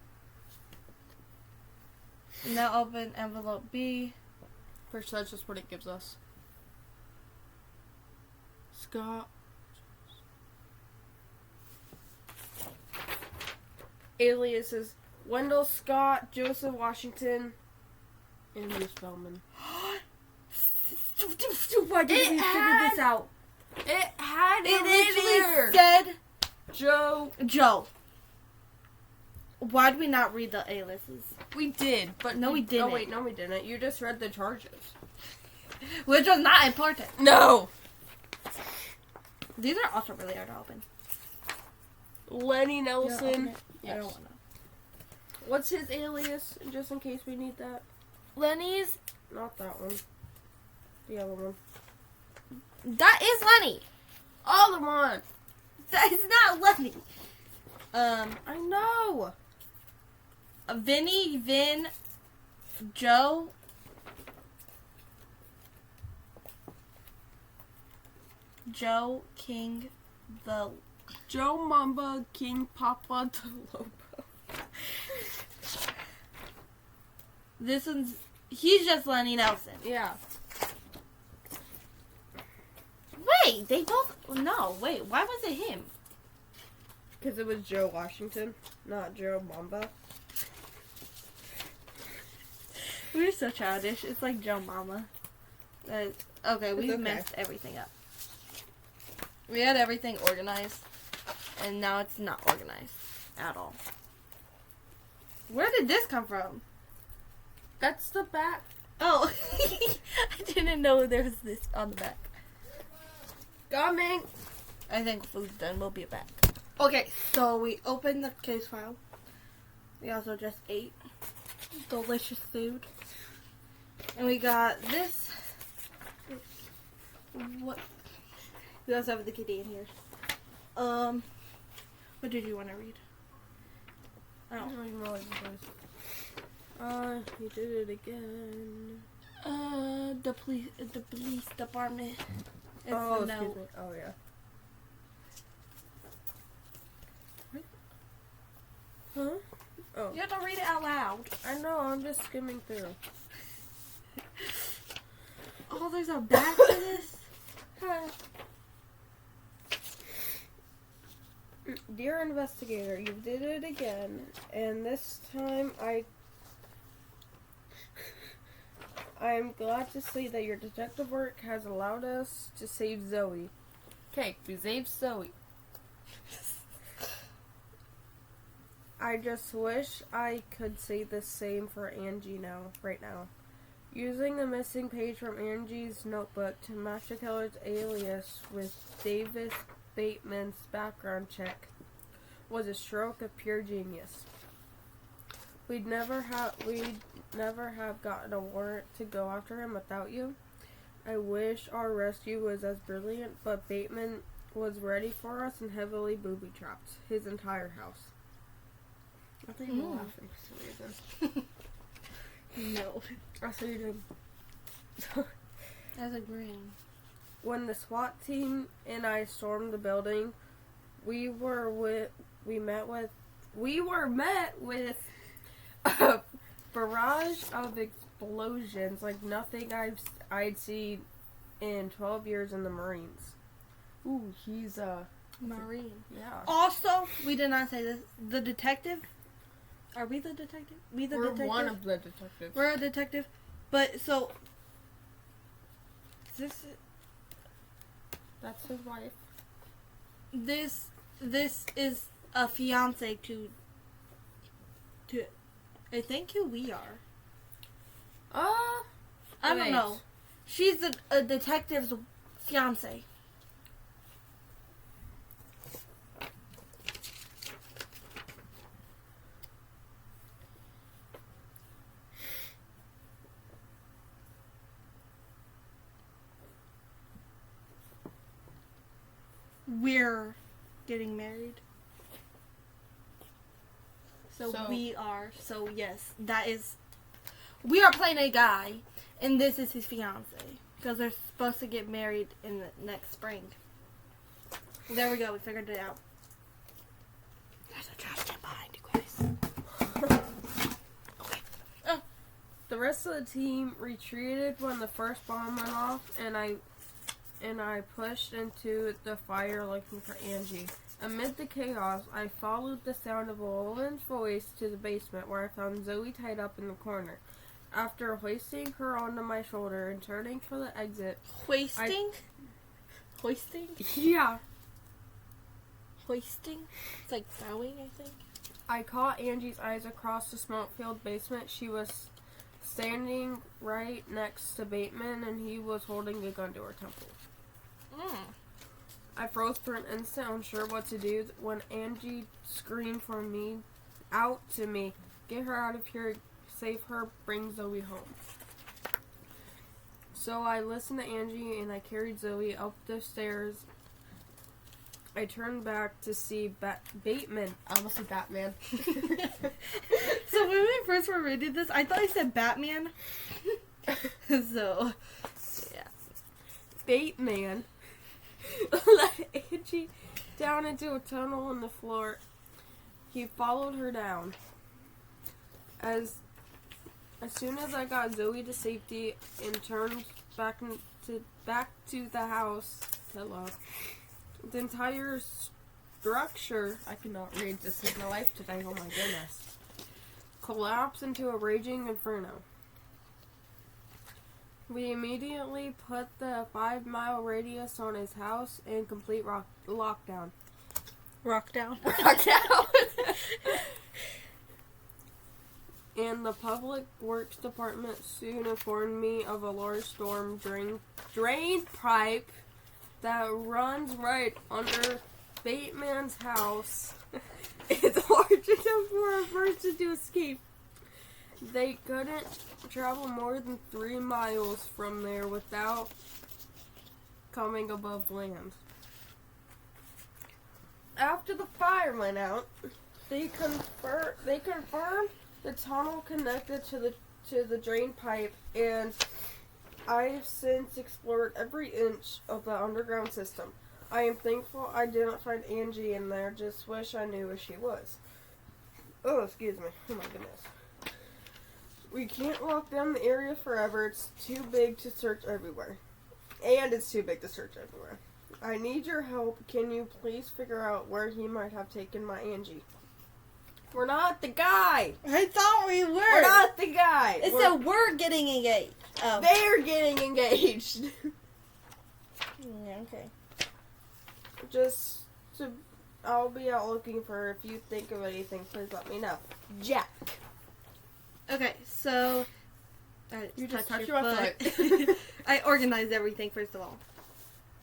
Now open envelope B. First, that's just what it gives us. Scott. Aliases Wendell Scott, Joseph Washington, and Andrew Spellman. Why did we figure this out? It had It literally literally said Joe. Why did we not read the aliases? We did, but No, we didn't. Oh wait, no, we didn't. You just read the charges. Which was not important. No. These are also really hard to open. Lenny Yeah, Nelson. open it. I Yes. don't want to. What's his alias? Just in case we need that. Lenny's. Not that one. The other one. That is Lenny. Other one. That is not Lenny. I know. Vinny, Vin, Joe. Joe King, the Joe Mamba King Papa the Lobo. This one's. He's just Lenny Nelson. Yeah. Wait, they both. No, wait. Why was it him? Because it was Joe Washington, not Joe Mamba. We're so childish. It's like Joe Mama. Okay, we've okay. messed everything up. We had everything organized, and now it's not organized at all. Where did this come from? That's the back. Oh, I didn't know there was this on the back. Coming. I think food's done. We'll be back. Okay, so we opened the case file. We also just ate delicious food. And we got this. What? We also have the kitty in here. What did you want to read? I don't even know what it was. He did it again. The police department. It's Oh, the excuse note. me. Oh, yeah. Huh? Oh. You have to read it out loud. I know, I'm just skimming through. Oh, there's a back to this? Dear investigator, you did it again, and this time I'm glad to see that your detective work has allowed us to save Zoey. Okay, we saved Zoey. I just wish I could say the same for Angie right now. Using the missing page from Angie's notebook to match the killer's alias with Davis Bateman's background check was a stroke of pure genius. We'd never have gotten a warrant to go after him without you. I wish our rescue was as brilliant, but Bateman was ready for us and heavily booby-trapped his entire house. I think you're laughing for some reason. No. I saw you doing. That's a grin. When the SWAT team and I stormed the building, we were met with a barrage of explosions like nothing I'd seen in 12 years in the Marines. Ooh, he's a Marine. Yeah. Also, we did not say this. The detective. Are we the detective? We're detective? One of the detectives. We're a detective. But, so... That's his wife. This is a fiance to I think who we are. I don't know. She's a detective's fiance. We're getting married. So we are. So yes, that is. We are playing a guy, and this is his fiance because they're supposed to get married in the next spring. There we go. We figured it out. There's a trash can behind you guys. Okay. Oh. The rest of the team retreated when the first bomb went off, and I pushed into the fire looking for Angie. Amid the chaos, I followed the sound of a woman's voice to the basement where I found Zoey tied up in the corner. After hoisting her onto my shoulder and turning for the exit... Hoisting? Hoisting? Yeah. Hoisting? It's like throwing, I think. I caught Angie's eyes across the smoke-filled basement. She was standing right next to Bateman, and he was holding a gun to her temple. I froze for an instant, unsure what to do, when Angie screamed for me, out to me. Get her out of here, save her, bring Zoey home. So I listened to Angie, and I carried Zoey up the stairs. I turned back to see Bateman. I almost said Batman. So when we first were reading this, I thought I said Batman. So, yeah. Bateman let Angie down into a tunnel in the floor. He followed her down. As soon as I got Zoey to safety and turned back to the house, hello, the entire structure, I cannot read, this is my life today, oh my goodness, collapsed into a raging inferno. We immediately put the 5-mile radius on his house in complete lockdown. Rockdown. Lockdown. And the Public Works Department soon informed me of a large storm drain pipe that runs right under Bateman's house. It's large enough for a person to escape. They couldn't travel more than 3 miles from there without coming above land. After the fire went out, they confirmed the tunnel connected to the drain pipe, and I've since explored every inch of the underground system. I am thankful I didn't find Angie in there, just wish I knew where she was. Oh, excuse me. Oh my goodness. We can't lock down the area forever. It's too big to search everywhere. And it's too big to search everywhere. I need your help. Can you please figure out where he might have taken my Angie? We're not the guy. I thought we were. We're not the guy. It said we're getting engaged. Oh. They're getting engaged. Yeah, okay. I'll be out looking for her. If you think of anything, please let me know. Jack. Okay, so You just touched your your foot. I organized everything first of all,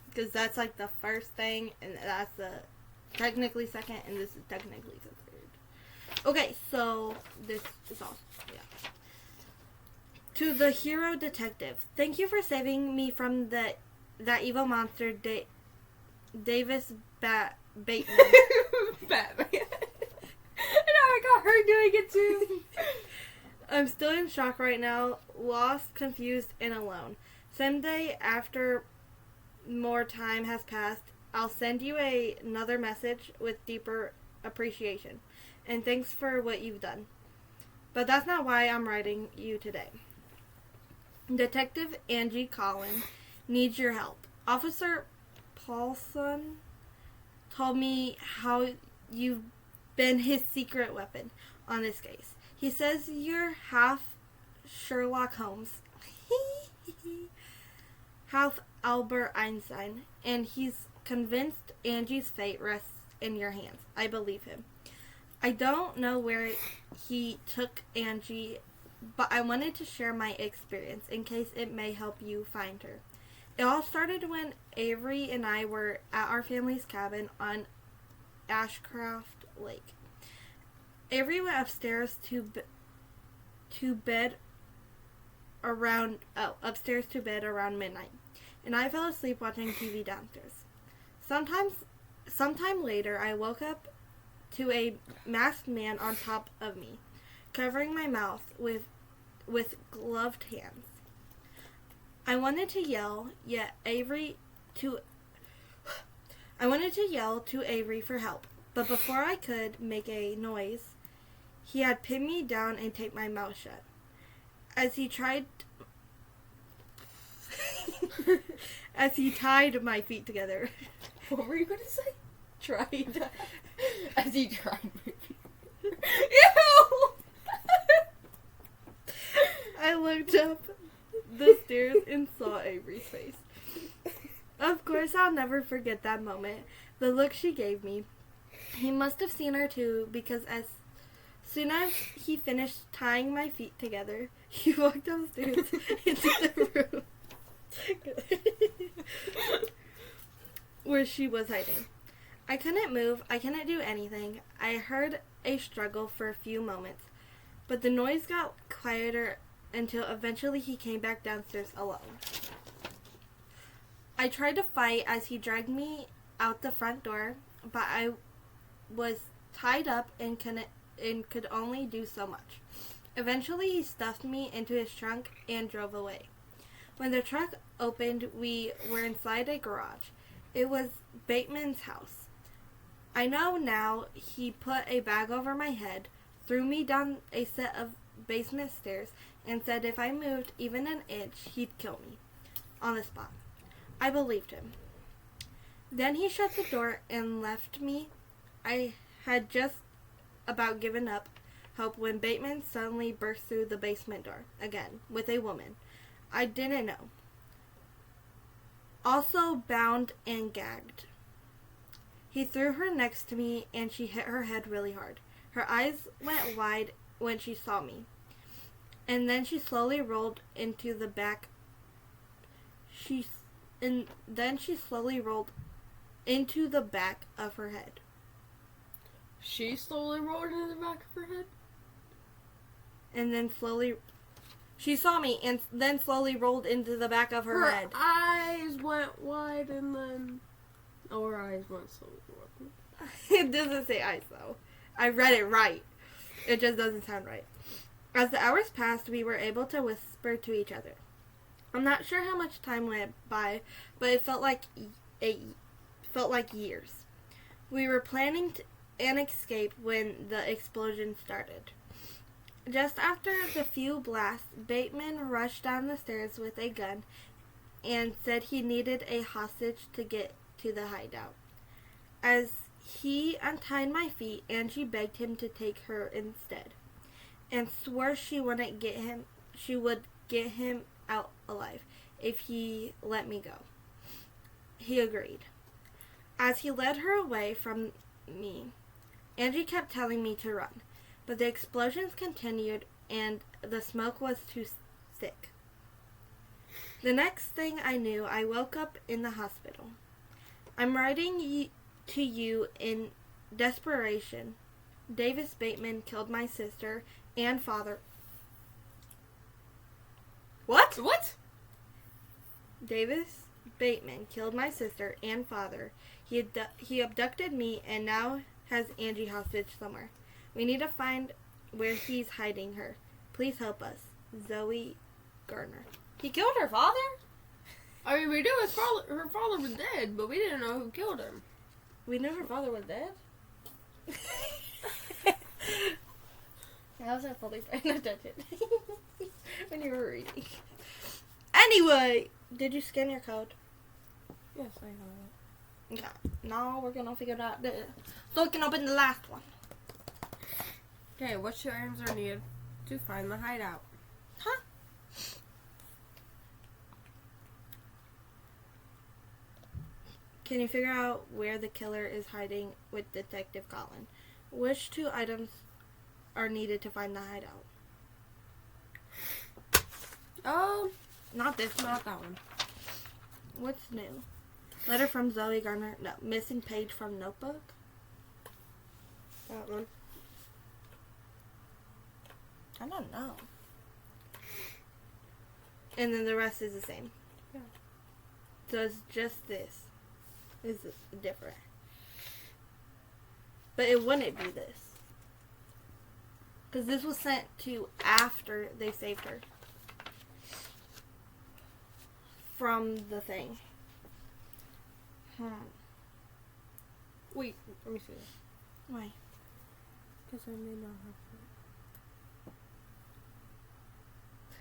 because that's like the first thing, and that's the technically second, and this is technically the third. Okay, so this is all. Yeah. To the hero detective, thank you for saving me from that evil monster, Davis Bateman. Batman. And I got her doing it too. I'm still in shock right now, lost, confused, and alone. Someday, after more time has passed, I'll send you another message with deeper appreciation. And thanks for what you've done. But that's not why I'm writing you today. Detective Angie Collin needs your help. Officer Paulson told me how you've been his secret weapon on this case. He says you're half Sherlock Holmes, half Albert Einstein, and he's convinced Angie's fate rests in your hands. I believe him. I don't know where he took Angie, but I wanted to share my experience in case it may help you find her. It all started when Avery and I were at our family's cabin on Ashcraft Lake. Avery went upstairs to bed around midnight, and I fell asleep watching TV downstairs. Sometime later, I woke up to a masked man on top of me, covering my mouth with gloved hands. I wanted to yell to Avery for help, but before I could make a noise, he had pinned me down and taped my mouth shut. As he tied my feet together. What were you going to say? Tried. As he tried my feet. Ew! I looked up the stairs and saw Avery's face. Of course, I'll never forget that moment. The look she gave me. He must have seen her too, because as soon as he finished tying my feet together, he walked downstairs into the room where she was hiding. I couldn't move. I couldn't do anything. I heard a struggle for a few moments, but the noise got quieter until eventually he came back downstairs alone. I tried to fight as he dragged me out the front door, but I was tied up and could only do so much. Eventually, he stuffed me into his trunk and drove away. When the truck opened, we were inside a garage. It was Bateman's house. I know now he put a bag over my head, threw me down a set of basement stairs, and said if I moved even an inch, he'd kill me on the spot. I believed him. Then he shut the door and left me. I had just about given up hope when Bateman suddenly burst through the basement door again with a woman I didn't know, also bound and gagged. He threw her next to me and she hit her head really hard. Her eyes went wide when she saw me, and then she slowly rolled into the back. Into the back of her head. She slowly rolled into the back of her head? And then she saw me and then slowly rolled into the back of her head. Her eyes went wide and then... Oh, her eyes went slowly wide. It doesn't say eyes, though. I read it right. It just doesn't sound right. As the hours passed, we were able to whisper to each other. I'm not sure how much time went by, but it felt like years. We were planning and escape when the explosion started. Just after the few blasts, Bateman rushed down the stairs with a gun and said he needed a hostage to get to the hideout. As he untied my feet, Angie begged him to take her instead, and swore she would get him out alive if he let me go. He agreed. As he led her away from me, Angie kept telling me to run, but the explosions continued and the smoke was too thick. The next thing I knew, I woke up in the hospital. I'm writing to you in desperation. Davis Bateman killed my sister and father. What? What? Davis Bateman killed my sister and father. He abducted me and now has Angie hostage somewhere. We need to find where he's hiding her. Please help us. Zoey Garner. He killed her father? I mean, we knew her father was dead, but we didn't know who killed him. We knew her father was dead? I wasn't fully paying attention when you were reading. Anyway, did you scan your code? Yes, I have it. Okay. No, we're gonna figure it out there. So we can open the last one. Okay, what two items are needed to find the hideout? Huh? Can you figure out where the killer is hiding with Detective Kaitlyn? Which two items are needed to find the hideout? Not this one. Not that one. What's new? Letter from Zoey Garner. No, missing page from notebook. That one. I don't know. And then the rest is the same. Yeah. So it's just this. Is different. But it wouldn't be this. Because this was sent to after they saved her. From the thing. Wait, let me see this. Why? Because I may not have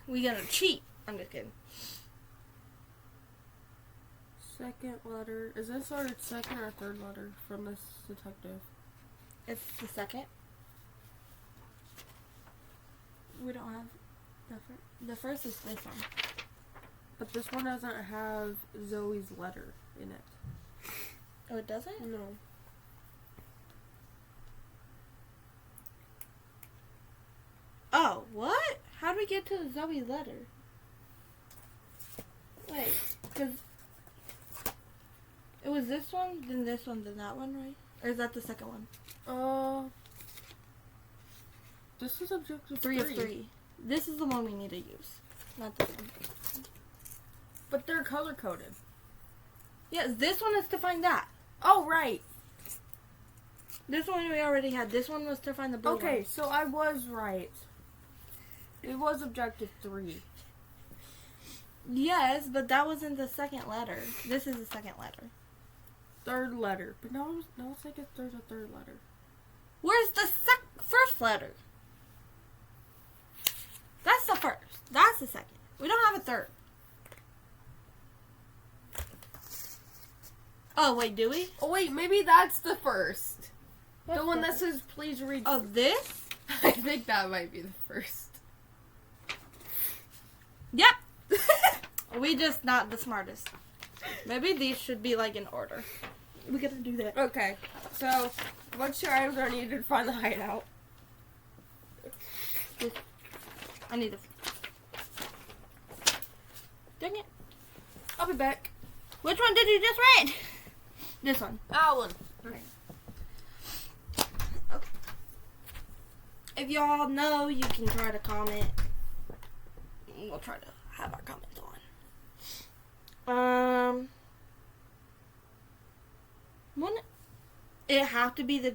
We gonna cheat. I'm just kidding. Second letter. Is this our second or third letter from this detective? It's the second. We don't have the first. The first is this one. But this one doesn't have Zoe's letter in it. Oh, it doesn't? No. Oh, what? How do we get to the Zoe letter? Wait, because it was this one, then this one, then that one, right? Or is that the second one? This is objective 3 of 3. This is the one we need to use. Not this one. But they're color coded. Yes, this one is to find that. Oh, right. This one we already had. This one was to find the blue Okay, one. so I was right. It was objective 3. Yes, but that wasn't the second letter. This is the second letter. Third letter. But no, it's like there's a third letter. Where's the first letter? That's the first. That's the second. We don't have a third. Oh, wait, do we? Oh, wait, maybe that's the first. What's the one the that says, please read. Oh, this? I think that might be the first. Yep. We just not the smartest. Maybe these should be like in order. We gotta do that. Okay, so what two items are needed to find the hideout? I need to. Dang it. I'll be back. Which one did you just read? This one. Alan. Okay. If y'all know, you can try to comment. We'll try to have our comments on. Wouldn't it have to be the...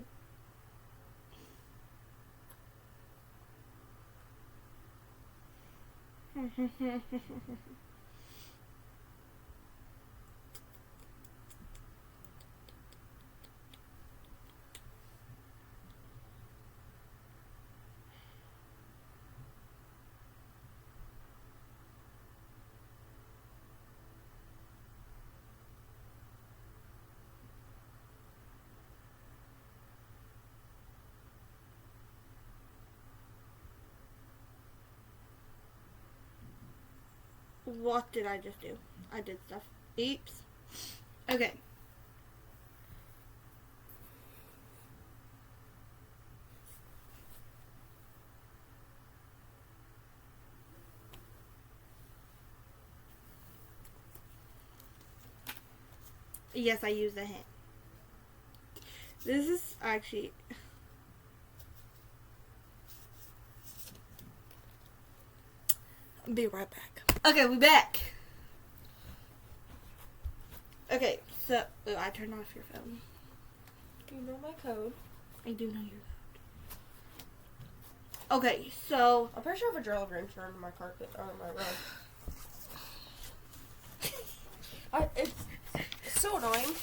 What did I just do? I did stuff. Oops. Okay. Yes, I used a hint. This is actually... Be right back. Okay, we back. Okay, so... Oh, I turned off your phone. You know my code. I do know your code. Okay, so... I'm pretty sure if a drill ever entered under my carpet or my rug. It's so annoying.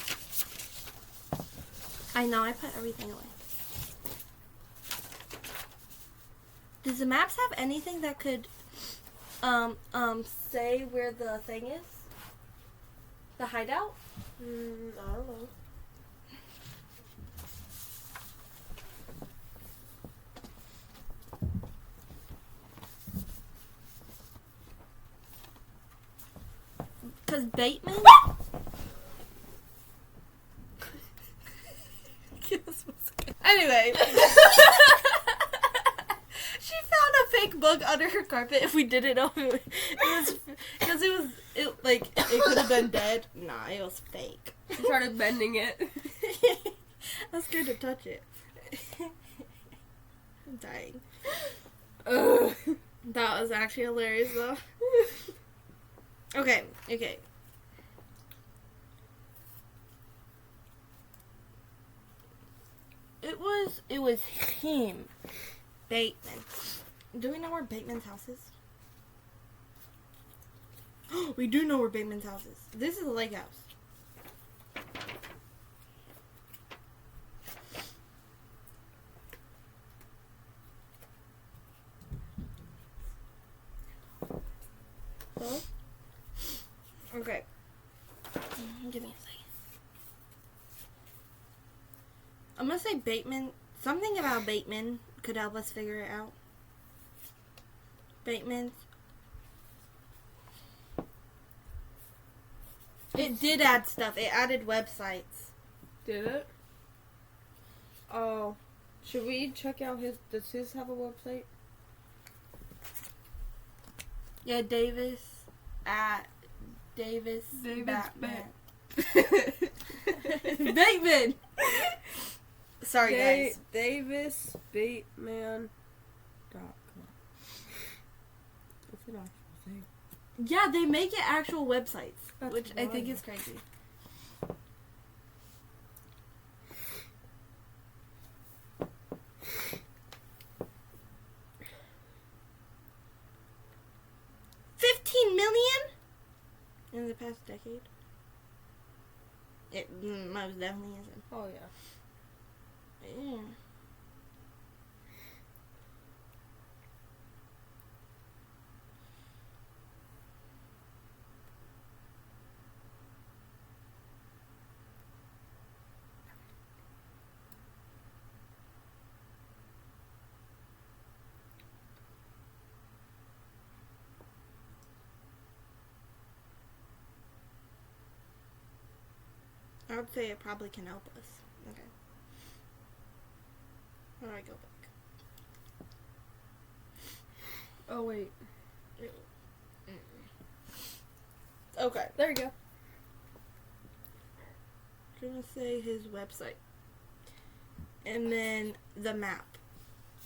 I know, I put everything away. Does the maps have anything that could, say where the thing is? The hideout? I don't know. Because Bateman... Anyway. She found a fake bug under her carpet if we didn't know it was... Because it could have been dead. Nah, it was fake. She started bending it. I was scared to touch it. I'm dying. Ugh. That was actually hilarious, though. Okay. It was him. Bateman. Do we know where Bateman's house is? We do know where Bateman's house is. This is a lake house. Huh? Okay. Give me a second. I'm gonna say Bateman. Something about Bateman could help us figure it out. Bateman's. It did add stuff. It added websites. Did it? Oh. Should we check out his... Does his have a website? Yeah, Davis Batman. Bateman! Sorry, guys. DavisBateman.com. It's an actual thing. Yeah, they make it actual websites, That's which I think wild. is crazy. $15 million in the past decade. It most definitely isn't. Oh, yeah. Yeah. I would say it probably can help us. Okay. How do I go back? Oh, wait. Okay. There you go. I'm gonna say his website. And then the map.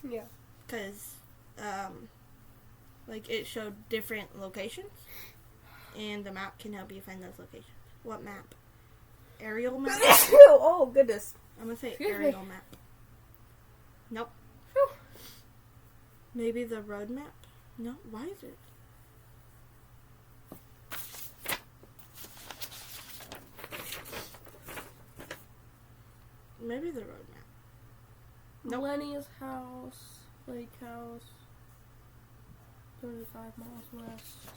Yeah. Because, it showed different locations. And the map can help you find those locations. What map? Aerial map? Oh, goodness. I'm gonna say Excuse aerial me. map. Nope. Whew. Maybe the road map? No? Why is it? Maybe the road map. Nope. Lenny's house, lake house, 35 miles west.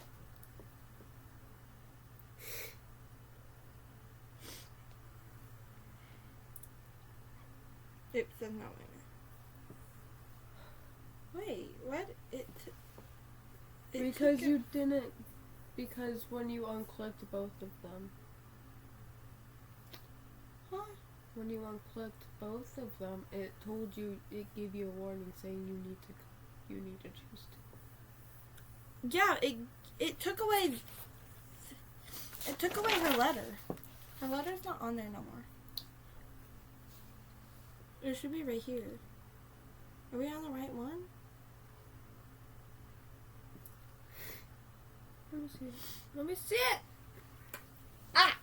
Oops, that's not what I meant. Wait, what? It Because took you didn't Because when you unclicked both of them. Huh? When you unclicked both of them, it told you, it gave you a warning saying you need to choose two. Yeah, it took away her letter. Her letter's not on there no more. It should be right here. Are we on the right one? Let me see it. Let me see it! Ah!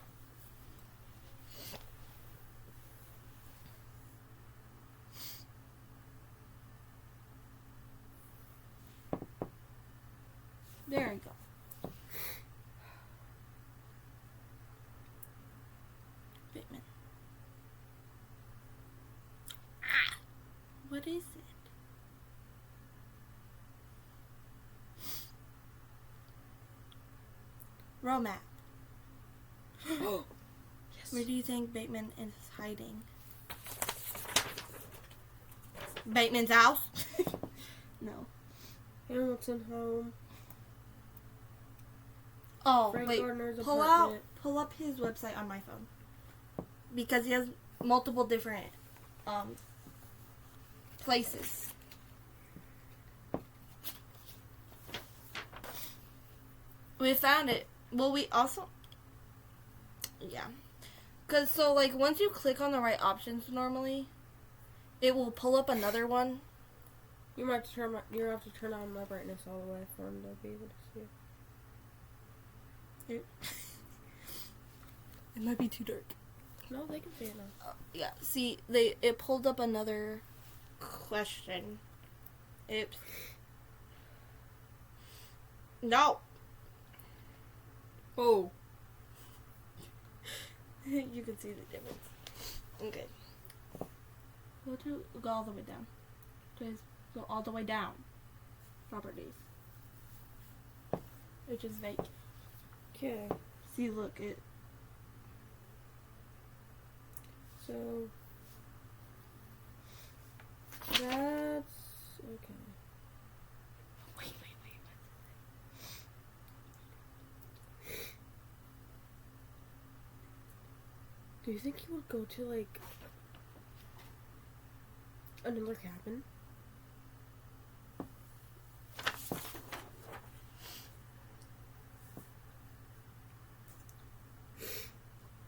There we go. Bateman. Ah! What is it? Romap. Yes. Where do you think Bateman is hiding? Bateman's house? No. Hamilton home. Oh, Frank wait. Gardner's Pull apartment. up his website on my phone. Because he has multiple different places. We found it. Well, we also... Yeah. Because, so, like, once you click on the right options normally, it will pull up another one. You might have to turn on my brightness all the way for him to be able to see it. It might be too dark. No, they can see it now. Yeah, see, it pulled up another question. Oops. No. Oh. You can see the difference. Okay. Go all the way down. Please go all the way down. Properties. Which is vague. Okay. See, look, it... So that's okay. Wait. Do you think he would go to like another cabin?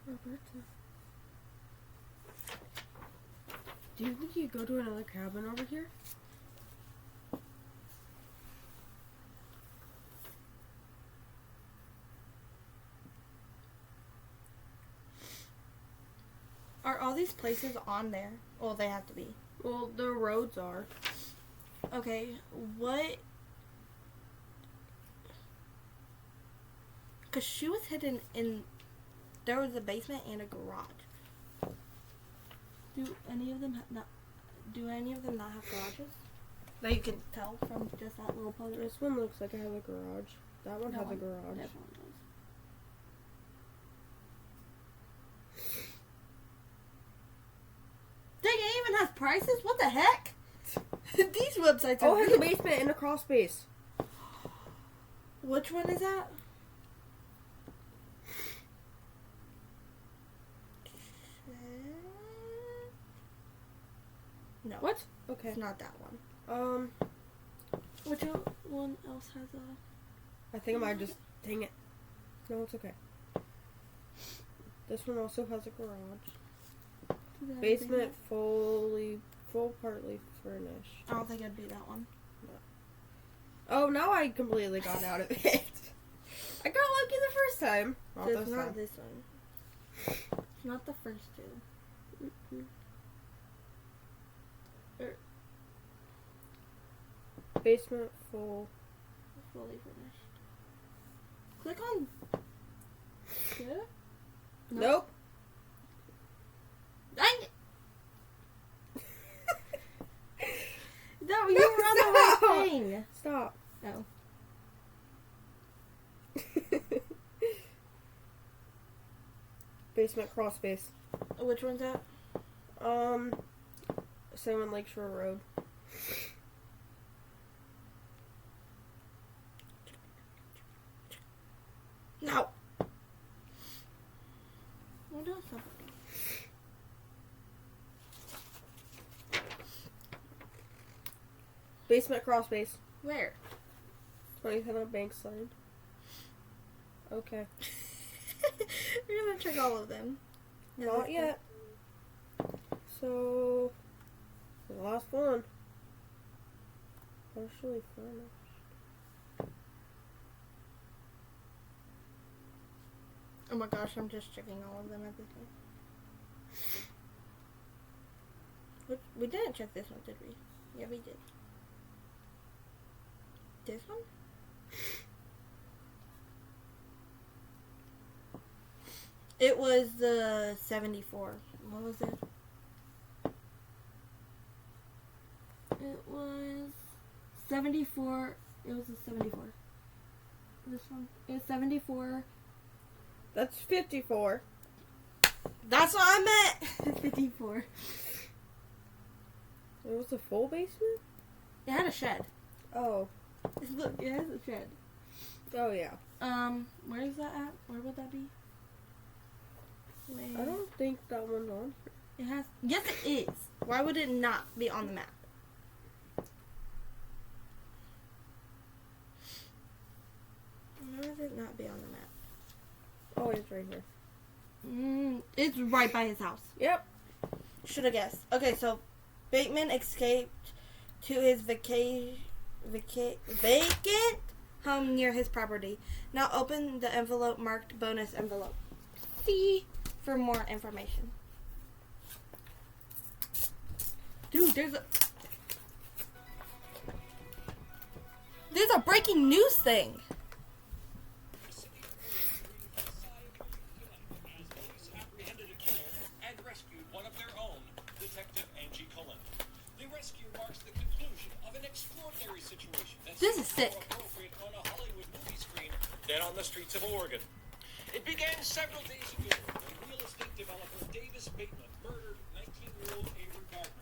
Roberta. Do you think you'd go to another cabin over here? Are all these places on there? Well, they have to be. Well, the roads are. Okay, what... Because she was hidden in... There was a basement and a garage. Do any of them not have garages? That you can tell from just that little photo. This one looks like it has a garage. That one has a garage. That one does. Dang, it even has prices? What the heck? These websites are... Oh, it has a basement and a crawl space. Which one is that? No. What? Okay. It's not that one. Which one else has a... I think I might just... Dang it. No, it's okay. This one also has a garage. Basement full partly furnished. I don't think it'd be that one. Oh, now I completely got out of it. I got lucky the first time. Not It's this not time. this one. It's not the first two. Mm-mm. Basement full. Fully finished. Click on... Yeah? Nope. Dang it! No, you were on the right thing. Stop. No. Basement crawl space. Which one's that? Salmon Lakeshore Road. Basement crawl space. Where? 27 bank side. Okay. We're gonna check all of them. Not yet. So, the last one. Partially furnished. Oh my gosh, I'm just checking all of them at this time. We didn't check this one, did we? Yeah, we did. This one? It was the 74. What was it? It was 74. It was a 74. This one. It was 74. That's 54. That's what I meant! 54. It was a full basement? It had a shed. Oh. Look, it has a shed. Oh, yeah. Where is that at? Where would that be? I don't think that one's on. It has. Yes, it is. Why would it not be on the map? Why would it not be on the map? Oh, it's right here. It's right by his house. Yep. Should have guessed. Okay, so Bateman escaped to his vacant home near his property. Now open the envelope marked bonus envelope. See for more information. Dude, there's a breaking news thing. This is sick. On a Hollywood movie screen than on the streets of Oregon. It began several days ago when real estate developer Davis Bateman murdered 19-year-old Avery Gardner.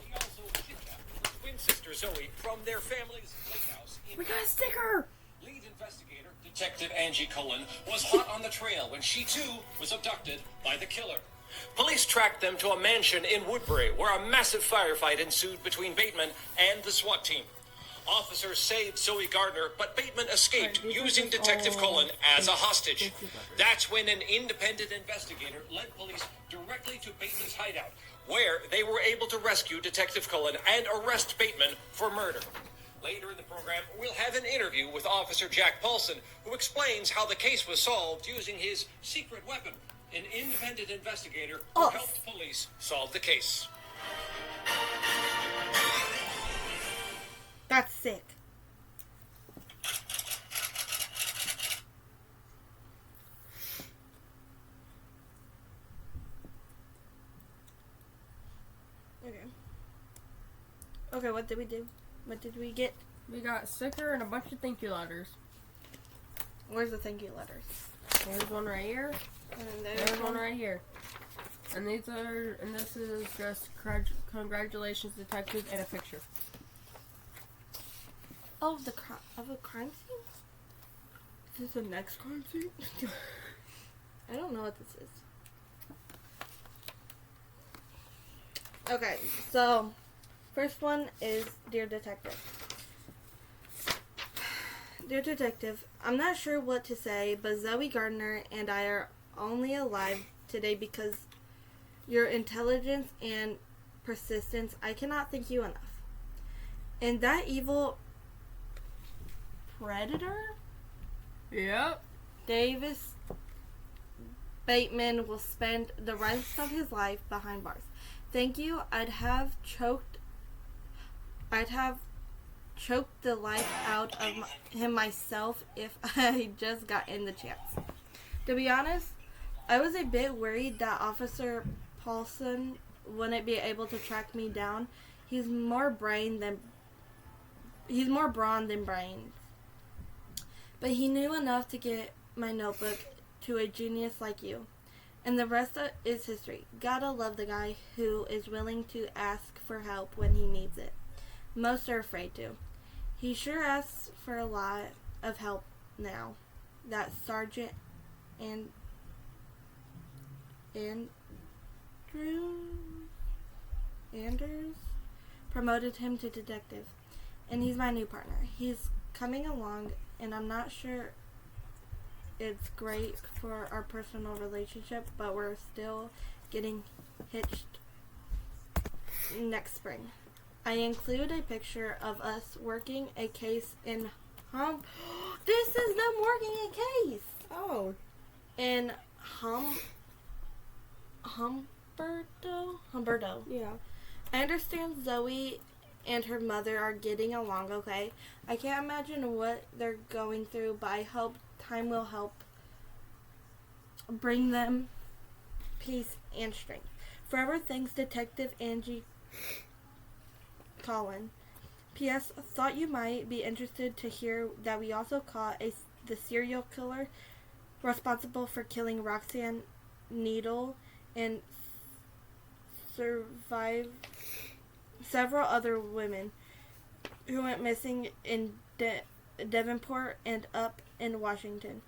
He also kidnapped his twin sister Zoey from their family's lake house. We got a sticker! Lead investigator, Detective Angie Cullen, was hot on the trail when she too was abducted by the killer. Police tracked them to a mansion in Woodbury where a massive firefight ensued between Bateman and the SWAT team. Officers saved Zoey Gardner, but Bateman escaped using Detective Cullen as a hostage. That's when an independent investigator led police directly to Bateman's hideout, where they were able to rescue Detective Cullen and arrest Bateman for murder. Later in the program, we'll have an interview with Officer Jack Paulson, who explains how the case was solved using his secret weapon, an independent investigator who helped police solve the case. That's sick. Okay, what did we do? What did we get? We got a sticker and a bunch of thank you letters. Where's the thank you letters? There's one right here. And There's one right here. And this is just congratulations, detective, and a picture. Oh, of a crime scene? Is this the next crime scene? I don't know what this is. Okay, so first one is Dear Detective. Dear Detective, I'm not sure what to say, but Zoey Gardner and I are only alive today because your intelligence and persistence. I cannot thank you enough. And that evil predator? Yep. Davis Bateman will spend the rest of his life behind bars. Thank you. I'd have choked the life out of him myself if I just gotten the chance. To be honest, I was a bit worried that Officer Paulson wouldn't be able to track me down. He's more brawn than brains. But he knew enough to get my notebook to a genius like you. And the rest is history. Gotta love the guy who is willing to ask for help when he needs it. Most are afraid to. He sure asks for a lot of help now. That Sergeant Andrews promoted him to detective. and he's my new partner. He's coming along, and I'm not sure it's great for our personal relationship, but we're still getting hitched next spring. I include a picture of us working a case in This is them working a case. Oh. In Humberto. Yeah. I understand Zoey and her mother are getting along okay. I can't imagine what they're going through, but I hope time will help bring them peace and strength. Forever thanks, Detective Angie Cullen. P.S. Thought you might be interested to hear that we also caught the serial killer responsible for killing Roxanne Needle and survived several other women who went missing in Devonport and up in Washington.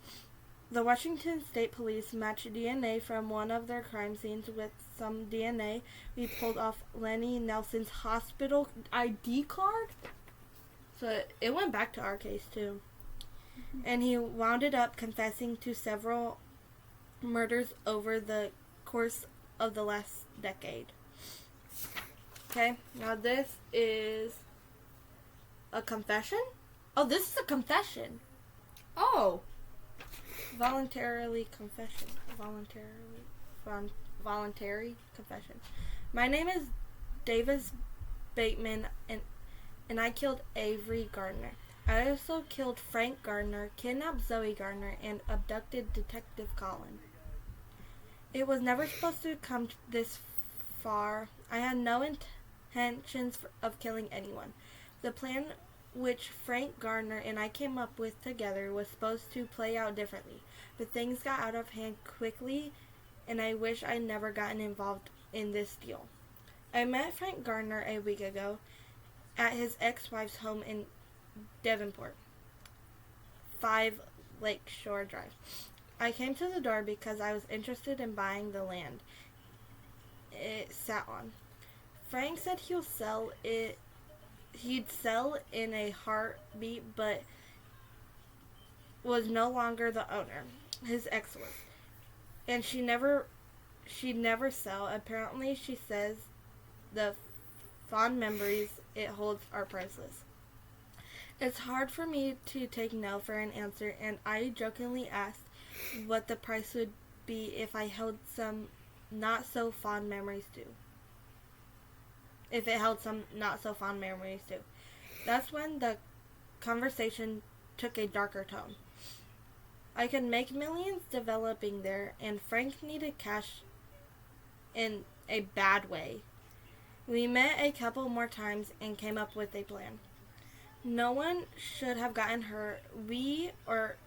The Washington State Police matched DNA from one of their crime scenes with some DNA we pulled off Lenny Nelson's hospital ID card. So it went back to our case too. And he wound up confessing to several murders over the course of the last decade. Okay, now this is a confession? Oh, this is a confession. Oh. Voluntary confession. My name is Davis Bateman, and I killed Avery Gardner. I also killed Frank Gardner, kidnapped Zoey Gardner, and abducted Detective Colin. It was never supposed to come this far. I had no intentions of killing anyone. The plan which Frank Gardner and I came up with together was supposed to play out differently, but things got out of hand quickly, and I wish I'd never gotten involved in this deal. I met Frank Gardner a week ago at his ex-wife's home in Devonport, 5 Lakeshore Drive. I came to the door because I was interested in buying the land it sat on. Frank said he'd sell in a heartbeat, but was no longer the owner. His ex was. And she'd never sell. Apparently, she says the fond memories it holds are priceless. It's hard for me to take no for an answer, and I jokingly asked what the price would be if I held some not so fond memories too. If it held some not so fond memories too. That's when the conversation took a darker tone. I could make millions developing there, and Frank needed cash in a bad way. We met a couple more times and came up with a plan. No one should have gotten hurt. Or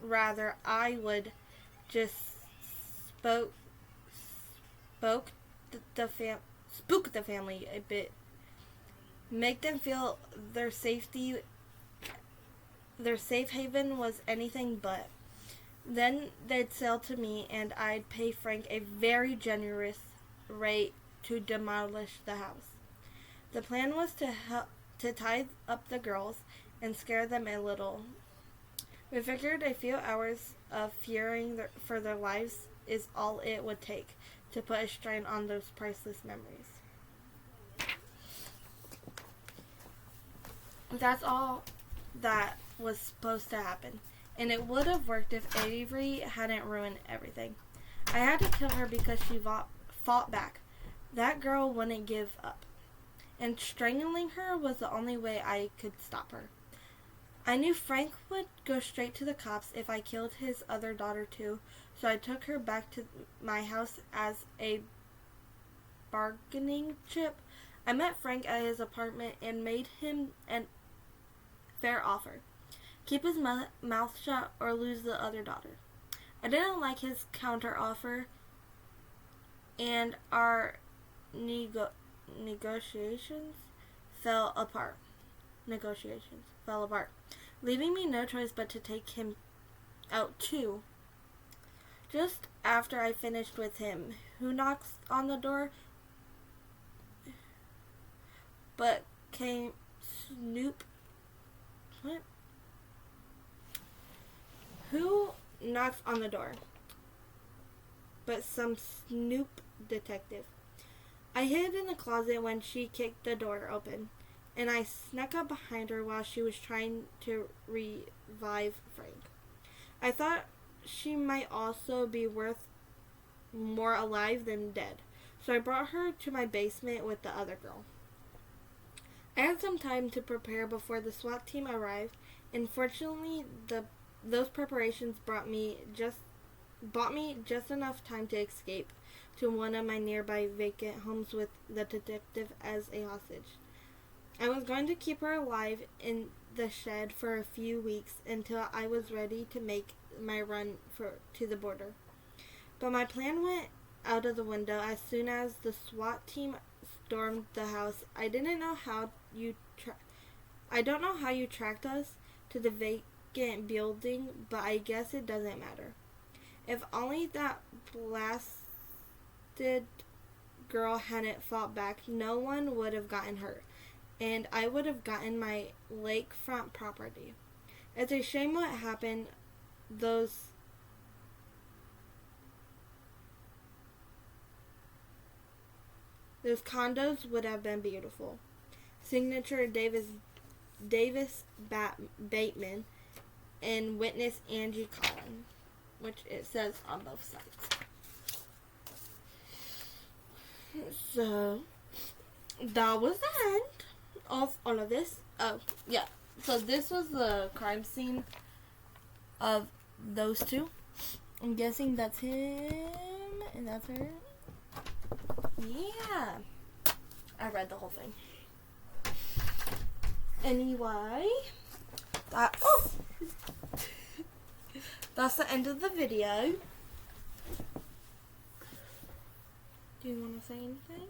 rather, I would just spook the family a bit. Make them feel their safe haven was anything but. Then they'd sell to me, and I'd pay Frank a very generous rate to demolish the house. The plan was to tie up the girls and scare them a little. We figured a few hours of fearing for their lives is all it would take to put a strain on those priceless memories. That's all that was supposed to happen, and it would have worked if Avery hadn't ruined everything. I had to kill her because she fought back. That girl wouldn't give up, and strangling her was the only way I could stop her. I knew Frank would go straight to the cops if I killed his other daughter too, so I took her back to my house as a bargaining chip. I met Frank at his apartment and made him a fair offer. Keep his mouth shut or lose the other daughter. I didn't like his counter offer, and our negotiations fell apart, leaving me no choice but to take him out too. Just after I finished with him, who knocks on the door but came What? Who knocks on the door? But some snoop detective. I hid in the closet when she kicked the door open, and I snuck up behind her while she was trying to revive Frank. I thought she might also be worth more alive than dead, so I brought her to my basement with the other girl. I had some time to prepare before the SWAT team arrived, and fortunately, those preparations bought me just enough time to escape to one of my nearby vacant homes with the detective as a hostage. I was going to keep her alive in the shed for a few weeks until I was ready to make my run to the border. But my plan went out of the window as soon as the SWAT team stormed the house. I don't know how you tracked us to the vacant building, but I guess it doesn't matter. If only that blasted girl hadn't fought back, no one would have gotten hurt, and I would have gotten my lakefront property. It's a shame what happened. Those condos would have been beautiful. Signature Davis Bateman and witness Angie Collin, which it says on both sides. So that was the end of all of this. Oh, yeah. So this was the crime scene of those two. I'm guessing that's him and that's her. Yeah. I read the whole thing. Anyway, that's the end of the video. Do you want to say anything?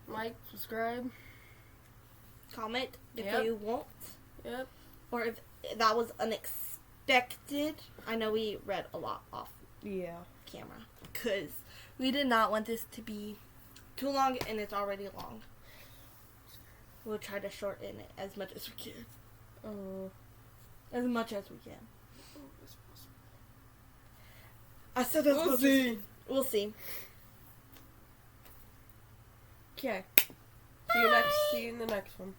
Like, subscribe. Comment if Yep. you want. Yep. Or if that was unexpected. I know we read a lot off Yeah. camera. Because we did not want this to be too long, and it's already long. We'll try to shorten it as much as we can. As much as we can. I said as much as we'll see. Okay. See you in the next one.